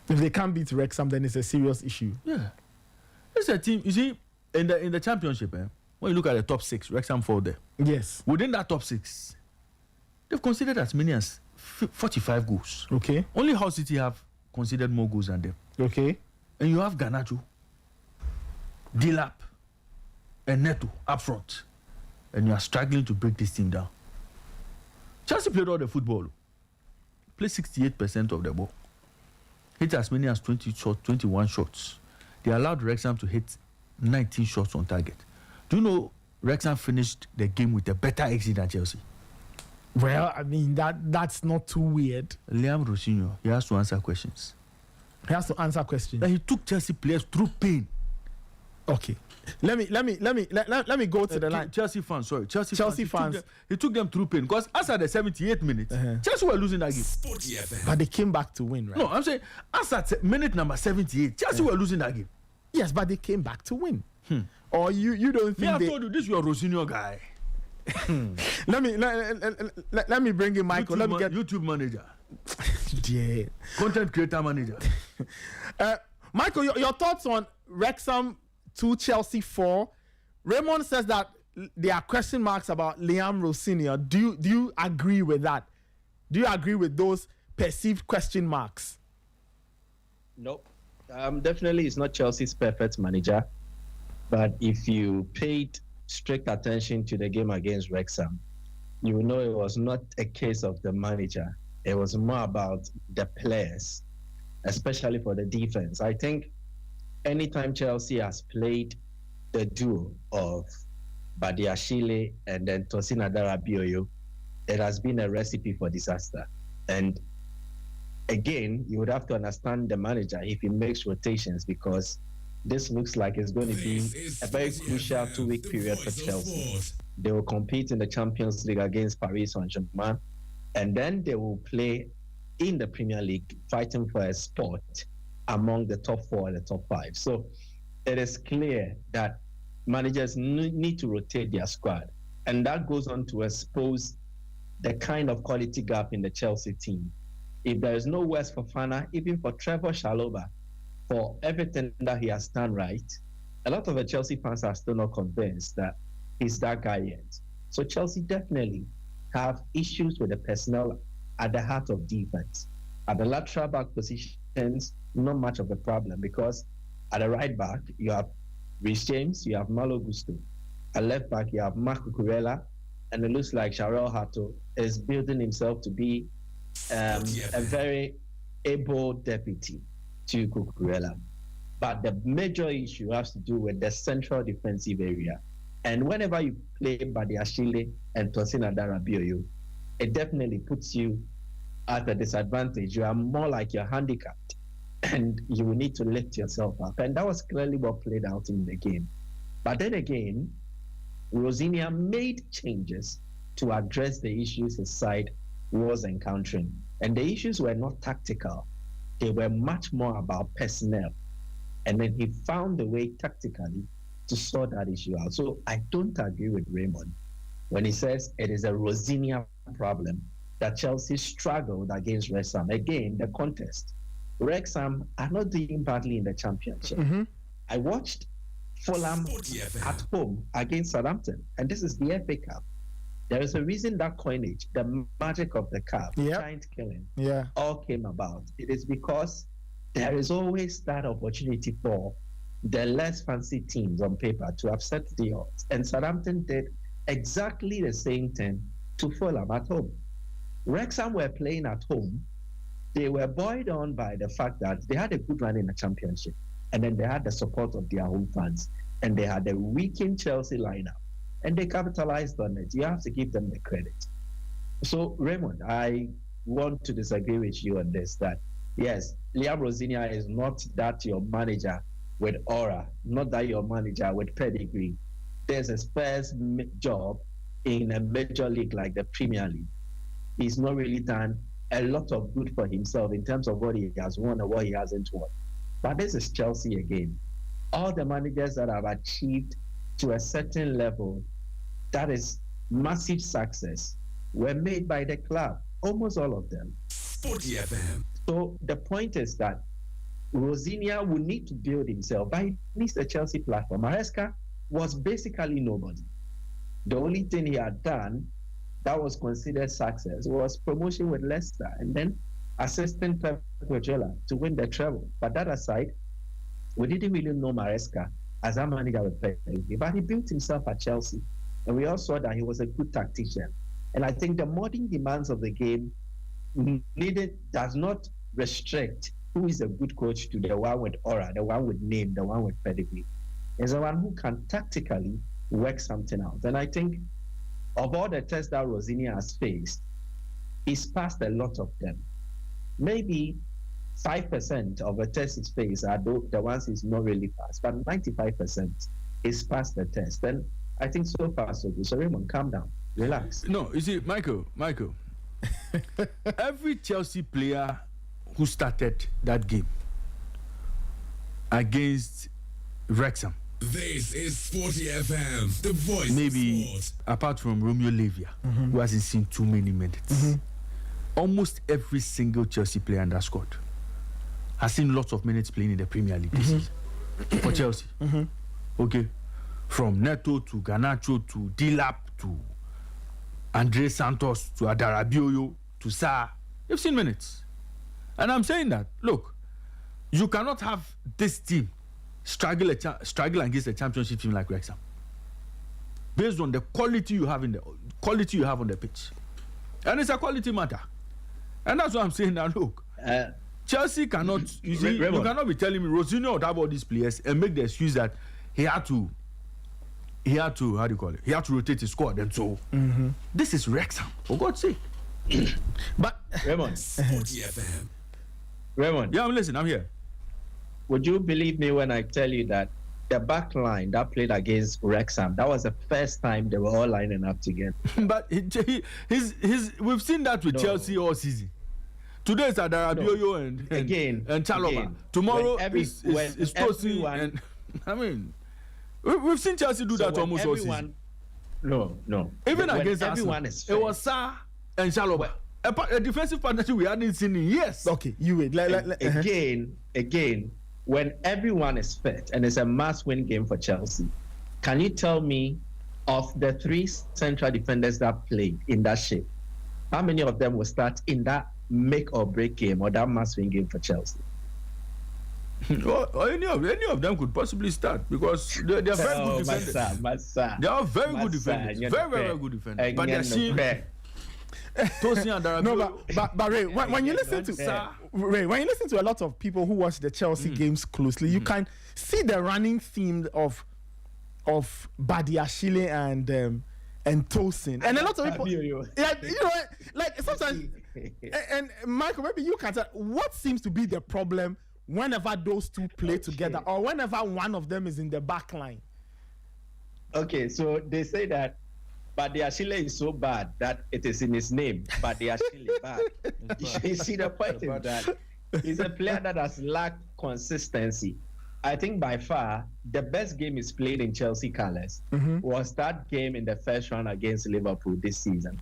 Speaker 2: If they can't beat Wrexham, then it's a serious issue.
Speaker 5: Yeah. It's a team, you see, in the championship, when you look at the top 6, Wrexham fall there.
Speaker 2: Yes.
Speaker 5: Within that top 6, they've conceded as many as 45 goals.
Speaker 2: Okay.
Speaker 5: Only Hull City have conceded more goals than them.
Speaker 2: Okay.
Speaker 5: And you have Garnacho, Dilap, and Neto up front. And you are struggling to break this team down. Chelsea played all the football. Played 68% of the ball. Hit as many as 21 shots. They allowed Wrexham to hit 19 shots on target. Do you know Wrexham finished the game with a better exit than Chelsea?
Speaker 2: Well, I mean, that's not too weird.
Speaker 5: Liam Rosinha, he has to answer questions.
Speaker 2: He has to answer questions.
Speaker 5: He took Chelsea players through pain.
Speaker 2: Okay. Let me go to the line.
Speaker 5: Chelsea fans. He took them through pain because as at the 78th minute, Chelsea were losing that game.
Speaker 2: But they came back to win, right?
Speaker 5: No, I'm saying as at minute number 78, Chelsea were losing that game.
Speaker 2: Yes, but they came back to win. Or you don't think
Speaker 5: I told you this is your Rosinha guy.
Speaker 2: Let me bring in Michael. Let me get
Speaker 5: YouTube manager.
Speaker 2: Yeah.
Speaker 5: Content creator manager.
Speaker 2: Michael, your thoughts on Wrexham 2, Chelsea 4. Raymond says that there are question marks about Liam Rosinha. Do you agree with that? Do you agree with those perceived question marks?
Speaker 11: Nope. Definitely, he's not Chelsea's perfect manager. But if you paid strict attention to the game against Wrexham, you will know it was not a case of the manager. It was more about the players, especially for the defense. I think anytime Chelsea has played the duo of Badiashile and then Tosin Adarabioyo, it has been a recipe for disaster. And again, you would have to understand the manager if he makes rotations, because this looks like it's going to be a very crucial 2-week period for Chelsea. They will compete in the Champions League against Paris Saint-Germain, and then they will play in the Premier League, fighting for a spot among the top 4 and the top 5. So it is clear that managers need to rotate their squad, and that goes on to expose the kind of quality gap in the Chelsea team. If there is no Wes Fofana, even for Trevor Chalobah, for everything that he has done right, a lot of the Chelsea fans are still not convinced that he's that guy yet. So Chelsea definitely have issues with the personnel at the heart of defense. At the lateral back positions, not much of a problem, because at the right back, you have Reece James, you have Malo Gusto. At left back, you have Marco Kurela, and it looks like Sharel Hato is building himself to be a very able deputy to Kukurela. But the major issue has to do with the central defensive area. And whenever you play Badiashile and Tosin Adarabioyo, it definitely puts you at a disadvantage. You are more like you're handicapped, and you will need to lift yourself up. And that was clearly what played out in the game. But then again, Rosinia made changes to address the issues his side was encountering. And the issues were not tactical. They were much more about personnel. And then he found a way tactically to sort that issue out. So I don't agree with Raymond when he says it is a Rosinia problem that Chelsea struggled against Wrexham. Again, the contest. Wrexham are not doing badly in the Championship. I watched Fulham at home against Southampton, and this is the FA Cup. There is a reason that coinage, the magic of the cup, giant killing, all came about. It is because there is always that opportunity for the less fancy teams on paper to upset the odds. And Southampton did exactly the same thing to Fulham at home. Wrexham were playing at home. They were buoyed on by the fact that they had a good run in the Championship, and then they had the support of their home fans, and they had a weakened Chelsea lineup, and they capitalized on it. You have to give them the credit. So, Raymond, I want to disagree with you on this, that yes, Liam Rosinia is not that your manager with aura, not that your manager with pedigree. There's a Spurs job in a major league like the Premier League. He's not really done a lot of good for himself in terms of what he has won or what he hasn't won. But this is Chelsea again. All the managers that have achieved to a certain level, that is massive success, were made by the club, almost all of them.
Speaker 8: Sporty FM.
Speaker 11: So the point is that Rosinia will need to build himself, but he needs the Chelsea platform. Maresca was basically nobody. The only thing he had done that was considered success was promotion with Leicester, and then assisting Pep Guardiola to win the treble. But that aside, we didn't really know Maresca as a manager with pedigree, but he built himself at Chelsea, and we all saw that he was a good tactician. And I think the modern demands of the game does not restrict who is a good coach to the one with aura, the one with name, the one with pedigree. It's the one who can tactically work something out. And I think of all the tests that Rosinia has faced, he's passed a lot of them. Maybe 5% of the tests he's faced are the ones he's not really passed, but 95% is passed the test. And I think so far so good. So Raymond, calm down, relax.
Speaker 5: No, you see, Michael, every Chelsea player who started that game against Wrexham,
Speaker 8: this is Sporty FM, the voice
Speaker 5: maybe
Speaker 8: of sport.
Speaker 5: Apart from Romeo Lavia, who hasn't seen too many minutes, almost every single Chelsea player in that squad has seen lots of minutes playing in the Premier League this season for Chelsea. Okay, from Neto to Garnacho to Dilap to Andre Santos to Adarabioyo to Sarr, they've seen minutes. And I'm saying that, look, you cannot have this team struggle against a championship team like Wrexham, based on the quality you have on the pitch, and it's a quality matter, and that's what I'm saying. Now look, Chelsea cannot. You see, you cannot be telling me Rosinho would have all these players and make the excuse that he had to how do you call it? He had to rotate his squad, and so this is Wrexham, for God's sake.
Speaker 11: But Raymond,
Speaker 8: Sporty FM.
Speaker 11: Raymond,
Speaker 5: yeah, I'm listening. I'm here.
Speaker 11: Would you believe me when I tell you that the back line that played against Wrexham, that was the first time they were all lining up together?
Speaker 5: But we've seen that with Chelsea all season. Today it's Adarabioyo and Chalobah. Tomorrow is Tosi. And I mean, we've seen Chelsea do that almost all season.
Speaker 11: No.
Speaker 5: Even against Arsenal, it was Sarr and Chalobah. A defensive partnership we hadn't seen in years.
Speaker 2: Okay, you wait.
Speaker 11: Again, when everyone is fit and it's a must-win game for Chelsea, can you tell me of the 3 central defenders that played in that shape, how many of them will start in that make or break game or that must-win game for Chelsea?
Speaker 5: Or any of them could possibly start because they are very good defenders. They are very good defenders. Very good defenders. But they are seeing Tosin and Darabioyo.
Speaker 2: No, but Ray, when you listen to a lot of people who watch the Chelsea games closely, you can see the running theme of Badiashile and Tosin, and a lot of people, like sometimes. And Michael, maybe you can tell what seems to be the problem whenever those two play together, or whenever one of them is in the back line.
Speaker 11: Okay, so they say that Badiashile is so bad that it is in his name. Badiashile bad. You see the point in that he's a player that has lacked consistency. I think by far the best game he's played in Chelsea colours was that game in the first round against Liverpool this season.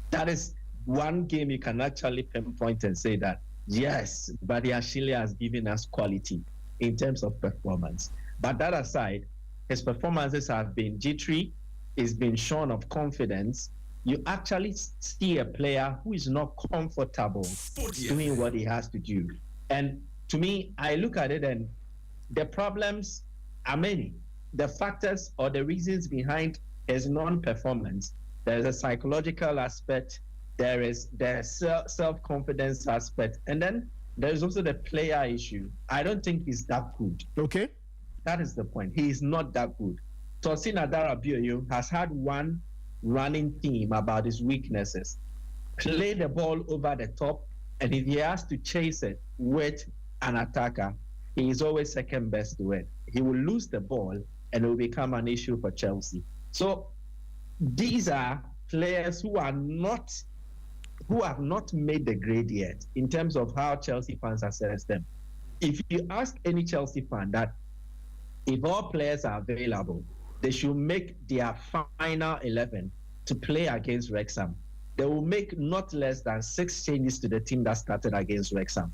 Speaker 11: That is one game you can actually pinpoint and say that yes, Badiashile has given us quality in terms of performance. But that aside, his performances have been jittery. He's been shorn of confidence. You actually see a player who is not comfortable doing what he has to do. And to me, I look at it and the problems are many. The factors or the reasons behind his non-performance, there's a psychological aspect, there is the self-confidence aspect, and then there's also the player issue. I don't think he's that good.
Speaker 2: Okay.
Speaker 11: That is the point. He is not that good. Tosin Adarabioyo has had one running theme about his weaknesses. Play the ball over the top, and if he has to chase it with an attacker, he is always second best to it. He will lose the ball, and it will become an issue for Chelsea. So these are players who have not made the grade yet in terms of how Chelsea fans assess them. If you ask any Chelsea fan that if all players are available, they should make their final 11 to play against Wrexham, they will make not less than 6 changes to the team that started against Wrexham.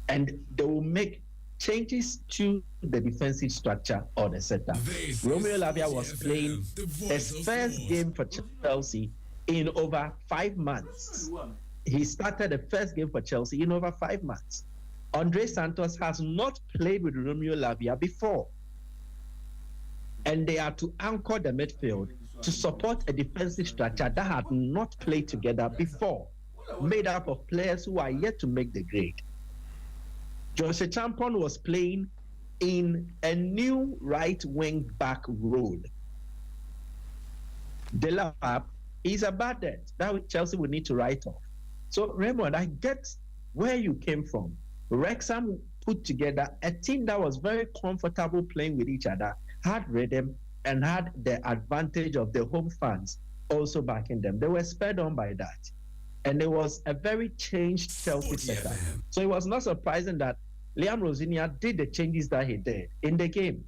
Speaker 11: And they will make changes to the defensive structure or the setup. Romeo Lavia was playing his first game for Chelsea in over 5 months. He started the first game for Chelsea in over 5 months. Andre Santos has not played with Romeo Lavia before. And they are to anchor the midfield to support a defensive structure that had not played together before, made up of players who are yet to make the grade. Jose Champon was playing in a new right wing back role. Delap is a bad debt that Chelsea would need to write off. So Raymond, I get where you came from. Wrexham put together a team that was very comfortable playing with each other, had rhythm, and had the advantage of the home fans also backing them. They were spurred on by that. And it was a very changed Chelsea setup. So it was not surprising that Liam Rosinia did the changes that he did in the game.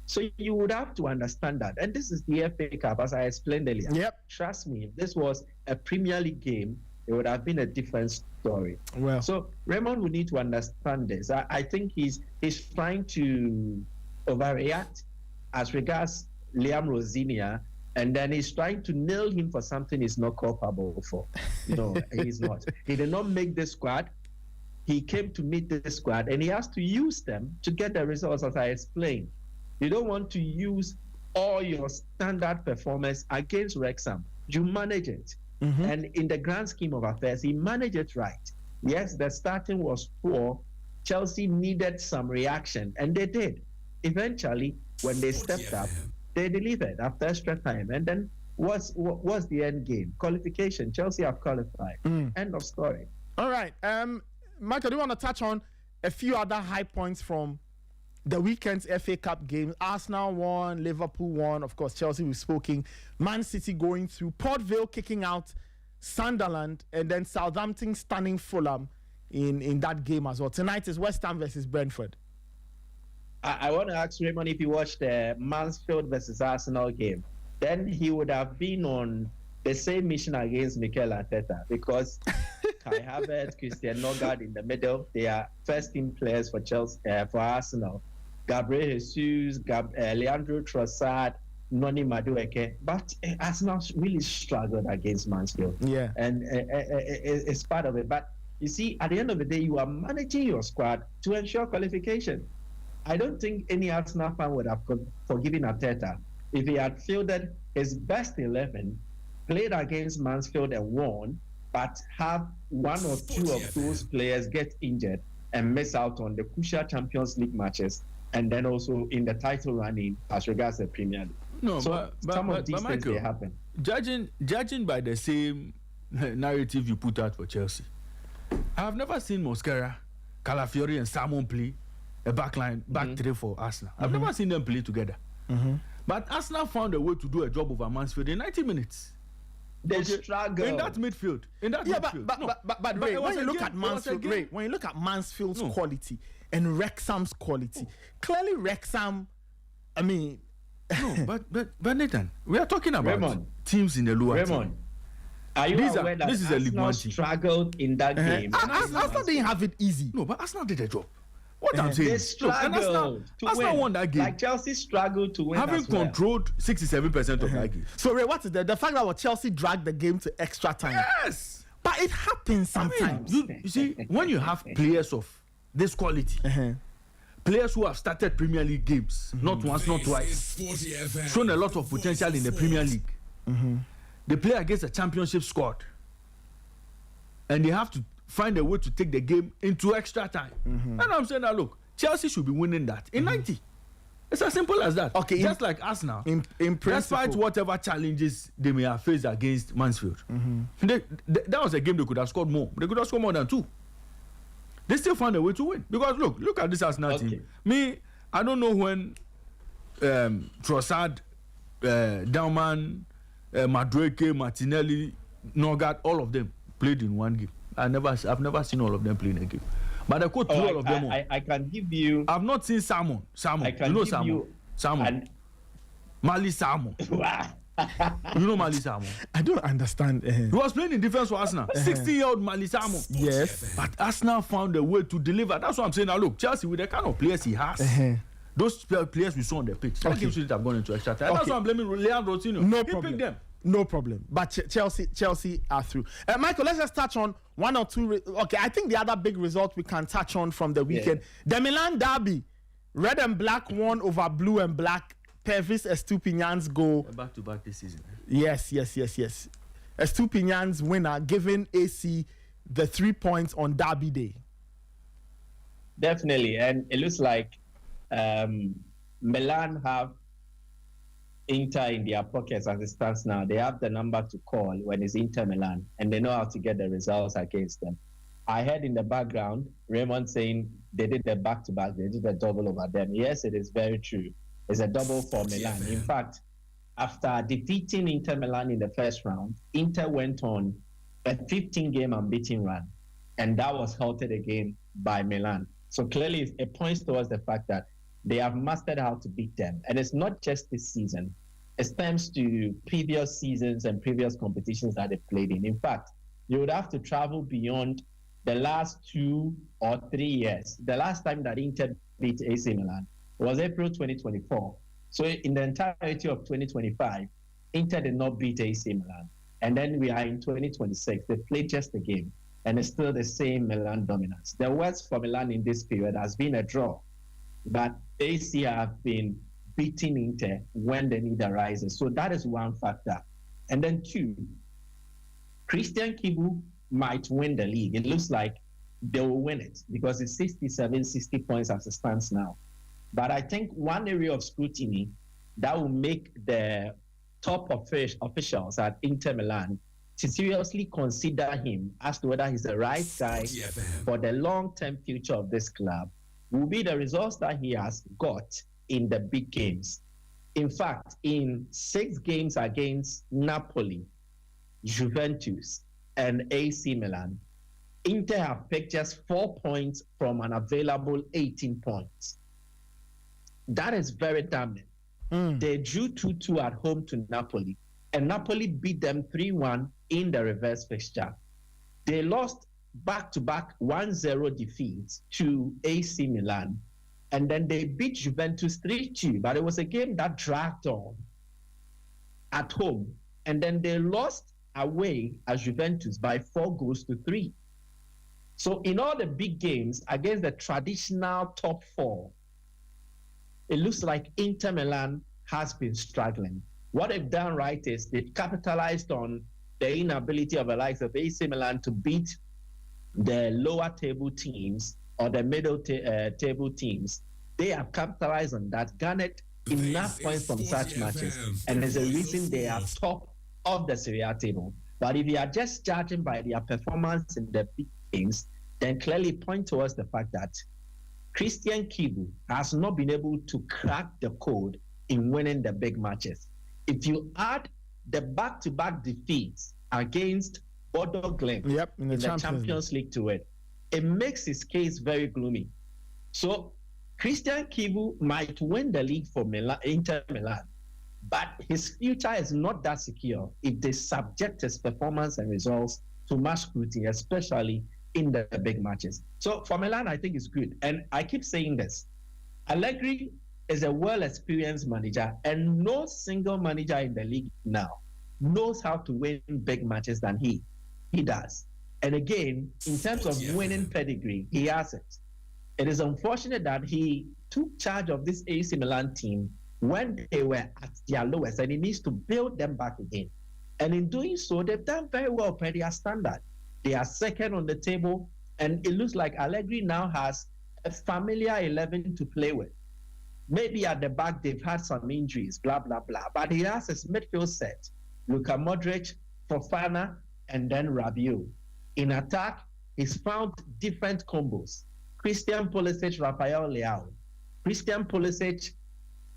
Speaker 11: So you would have to understand that. And this is the FA Cup, as I explained earlier.
Speaker 2: Yep.
Speaker 11: Trust me, if this was a Premier League game, it would have been a different story.
Speaker 2: Well,
Speaker 11: so Raymond would need to understand this. I think he's trying to overreact as regards Liam Rosinia, and then he's trying to nail him for something he's not culpable for. No, he's not. He did not make the squad. he came to meet the squad and he has to use them to get the results, as I explained. You don't want to use all your standard performance against Wrexham. You manage it. And in the grand scheme of affairs, he managed it right. Yes, the starting was poor. Chelsea needed some reaction, and they did. Eventually, when they stepped up, they delivered after extra time. And then what's the end game? Qualification. Chelsea have qualified. End of story.
Speaker 2: All right. Michael, do you want to touch on a few other high points from the weekend's FA Cup game? Arsenal won, Liverpool won, of course, Chelsea we've spoken, Man City going through, Port Vale kicking out Sunderland, and then Southampton stunning Fulham in that game as well. Tonight is West Ham versus Brentford.
Speaker 11: I want to ask Raymond if you watched the Mansfield versus Arsenal game. Then he would have been on the same mission against Mikel Arteta, because Kai Havertz, Christian Nogard in the middle, they are first-team players for Chelsea, for Arsenal. Gabriel Jesus, Leandro Trossard, Noni Madueke. But Arsenal really struggled against Mansfield.
Speaker 2: Yeah.
Speaker 11: And it's part of it. But you see, at the end of the day, you are managing your squad to ensure qualification. I don't think any Arsenal fan would have forgiven Arteta if he had fielded his best 11, played against Mansfield and won, but have one or two of those players get injured and miss out on the crucial Champions League matches, and then also in the title running as regards the Premier League.
Speaker 5: No,
Speaker 11: so some of these things
Speaker 5: Michael,
Speaker 11: they happen.
Speaker 5: Judging by the same narrative you put out for Chelsea, I have never seen Mosquera, Calafiori, and Salmon play a back three for Arsenal. I've never seen them play together. But Arsenal found a way to do a job over Mansfield in 90 minutes.
Speaker 11: They struggle
Speaker 5: in that midfield.
Speaker 2: But Ray, when you look at Mansfield, when you look at Mansfield's quality and Wrexham's quality, clearly Wrexham, I mean,
Speaker 5: but Nathan, we are talking about
Speaker 11: Raymond,
Speaker 5: teams in the lower
Speaker 11: Raymond, are you aware that
Speaker 5: this is a League One team
Speaker 11: struggled in that game?
Speaker 2: Arsenal didn't have it easy.
Speaker 5: No, but Arsenal did a job. What I'm saying,
Speaker 11: they struggled
Speaker 5: Arsenal won that game.
Speaker 11: Like Chelsea struggled to win.
Speaker 5: Having controlled 67% of that game.
Speaker 2: So Ray, what is the fact that Chelsea dragged the game to extra time?
Speaker 5: Yes,
Speaker 2: but it happens sometimes.
Speaker 5: I mean, you see, when you have players of this quality, players who have started Premier League games, not once, not twice, shown a lot of potential in the Premier League. They play against a championship squad, and they have to find a way to take the game into extra time. And I'm saying that, look, Chelsea should be winning that in 90. It's as simple as that.
Speaker 2: Okay,
Speaker 5: just like Arsenal,
Speaker 2: in
Speaker 5: despite whatever challenges they may have faced against Mansfield, that was a game they could have scored more. They could have scored more than 2. They still found a way to win. Because look at this Arsenal team. Me, I don't know when Trossard, Dauman, Madueke, Martinelli, Nogard, all of them played in one game. I've never seen all of them play in a game. But I could all of them.
Speaker 11: I can give you.
Speaker 5: I've not seen Salmon. You know Salmon. Mali Salmon. You know Mali Salmon.
Speaker 2: I don't understand.
Speaker 5: He was playing in defense for Arsenal. 60-year-old Mali Salmon.
Speaker 2: Yes.
Speaker 5: But Arsenal found a way to deliver. That's what I'm saying. Now look, Chelsea with the kind of players he has. Those players we saw on the pitch. That game should have gone into extra time. That's why I'm blaming Leandro Rossini.
Speaker 2: No
Speaker 5: he
Speaker 2: problem.
Speaker 5: picked them.
Speaker 2: No problem. But Chelsea are through. Michael, let's just touch on one or two. Okay, I think the other big result we can touch on from the weekend. The Milan derby. Red and black won over blue and black. Pervis Estupinyan's goal.
Speaker 5: Back-to-back this season.
Speaker 2: Yes. Estupinyan's winner, giving AC the 3 points on derby day.
Speaker 11: Definitely. And it looks like Milan have Inter in their pockets as it stands now. They have the number to call when it's Inter Milan, and they know how to get the results against them. I heard in the background Raymond saying they did the back-to-back, they did a double over them. Yes, it is very true. It's a double for Milan. In fact, after defeating Inter Milan in the first round, Inter went on a 15-game unbeaten run, and that was halted again by Milan. So clearly it points towards the fact that they have mastered how to beat them. And it's not just this season. It stems to previous seasons and previous competitions that they've played in. In fact, you would have to travel beyond the last 2 or 3 years. The last time that Inter beat AC Milan was April 2024. So in the entirety of 2025, Inter did not beat AC Milan. And then we are in 2026. They played just a game. and it's still the same Milan dominance. The worst for Milan in this period has been a draw, but AC have been beating Inter when the need arises. So that is one factor. And then two, Christian Kibu might win the league. It looks like they will win it because it's 67, 60 points as it stands now. But I think one area of scrutiny that will make the top officials at Inter Milan to seriously consider him as to whether he's the right guy for the long-term future of this club will be the results that he has got in the big games. In fact, in 6 games against Napoli, Juventus, and AC Milan, Inter have picked just 4 points from an available 18 points. That is very damning. They drew 2-2 at home to Napoli, and Napoli beat them 3-1 in the reverse fixture. They lost back-to-back 1-0 defeats to AC Milan, and then they beat Juventus 3-2, but it was a game that dragged on at home, and then they lost away at Juventus by 4-3. So in all the big games against the traditional top 4, it looks like Inter Milan has been struggling. What they've done right is they've capitalized on the inability of the likes of AC Milan to beat the lower table teams or the middle table teams. They have capitalized on that, garnered enough points from such matches, and there's a reason they are top of the Serie A table. But if you are just judging by their performance in the big games, then clearly point towards the fact that Christian Kibu has not been able to crack the code in winning the big matches. If you add the back-to-back defeats against Bodo Glimt in the Champions League to it, it makes his case very gloomy. So Christian Kibu might win the league for Inter Milan, but his future is not that secure if they subject his performance and results to much scrutiny, especially in the big matches. So for Milan, I think it's good. And I keep saying this. Allegri is a well-experienced manager, and no single manager in the league now knows how to win big matches than he does. And again, in terms of winning pedigree, he has it. It is unfortunate that he took charge of this AC Milan team when they were at their lowest, and he needs to build them back again. And in doing so, they've done very well per their standard. They are second on the table, and it looks like Allegri now has a familiar 11 to play with. Maybe at the back, they've had some injuries, blah, blah, blah. But he has his midfield set. Luka Modric, Fofana, and then Rabiot. In attack, he's found different combos. Christian Pulisic, Rafael Leao. Christian Pulisic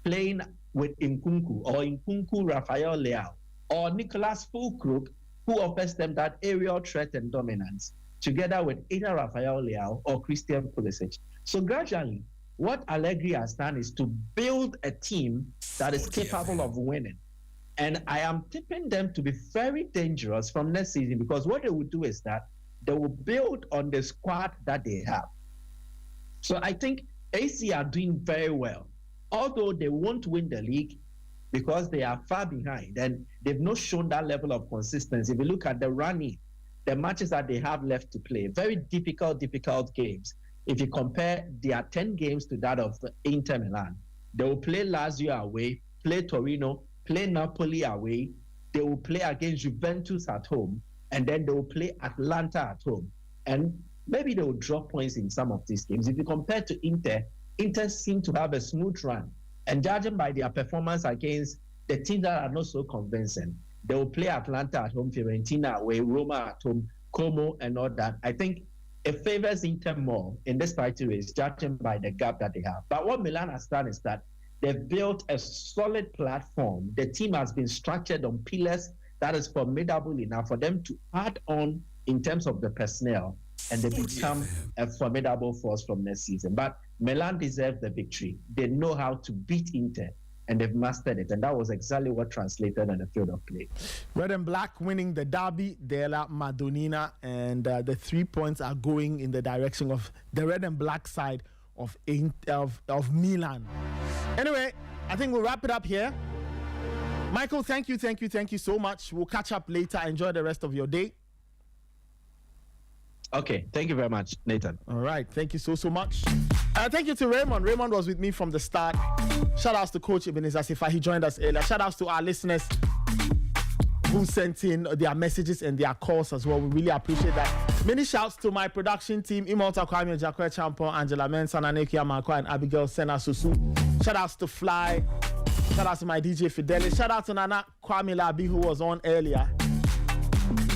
Speaker 11: playing with Nkunku, or Nkunku, Rafael Leao. Or Nicolas Fulkrug, who offers them that aerial threat and dominance, together with either Rafael Leao or Christian Pulisic. So gradually, what Allegri has done is to build a team that is capable of winning. And I am tipping them to be very dangerous from next season, because what they will do is that they will build on the squad that they have. So I think AC are doing very well, although they won't win the league because they are far behind and they've not shown that level of consistency. If you look at the running, the matches that they have left to play, very difficult games. If you compare their 10 games to that of Inter Milan, they will play Lazio away, play Torino, play Napoli away, they will play against Juventus at home, and then they will play Atalanta at home. And maybe they will drop points in some of these games. If you compare to Inter, Inter seem to have a smooth run. And judging by their performance against the teams that are not so convincing, they will play Atalanta at home, Fiorentina away, Roma at home, Como and all that. I think it favors Inter more in this title race, judging by the gap that they have. But what Milan has done is that they've built a solid platform. The team has been structured on pillars that is formidable enough for them to add on in terms of the personnel, and they become a formidable force from next season. But Milan deserve the victory. They know how to beat Inter, and they've mastered it. And that was exactly what translated on the field of play.
Speaker 2: Red and Black winning the Derby della Madonnina, and the 3 points are going in the direction of the Red and Black side of Milan. Anyway, I think we'll wrap it up here. Michael, thank you so much. We'll catch up later. Enjoy the rest of your day.
Speaker 11: Okay, thank you very much, Nathan.
Speaker 2: All right, thank you so much. Thank you to Raymond. Raymond was with me from the start. Shout outs to Coach Ebenezer Sifa. He joined us earlier. Shout outs to our listeners who sent in their messages and their calls as well. We really appreciate that. Many shouts to my production team, Imota Kwame, Jakwe Champon, Angela Mensah, Naneki Amakwa, and Abigail Sena Susu. Shout outs to Fly. Shout outs to my DJ Fidelis. Shout out to Nana Kwame Labi, who was on earlier.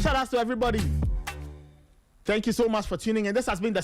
Speaker 2: Shout outs to everybody. Thank you so much for tuning in. This has been the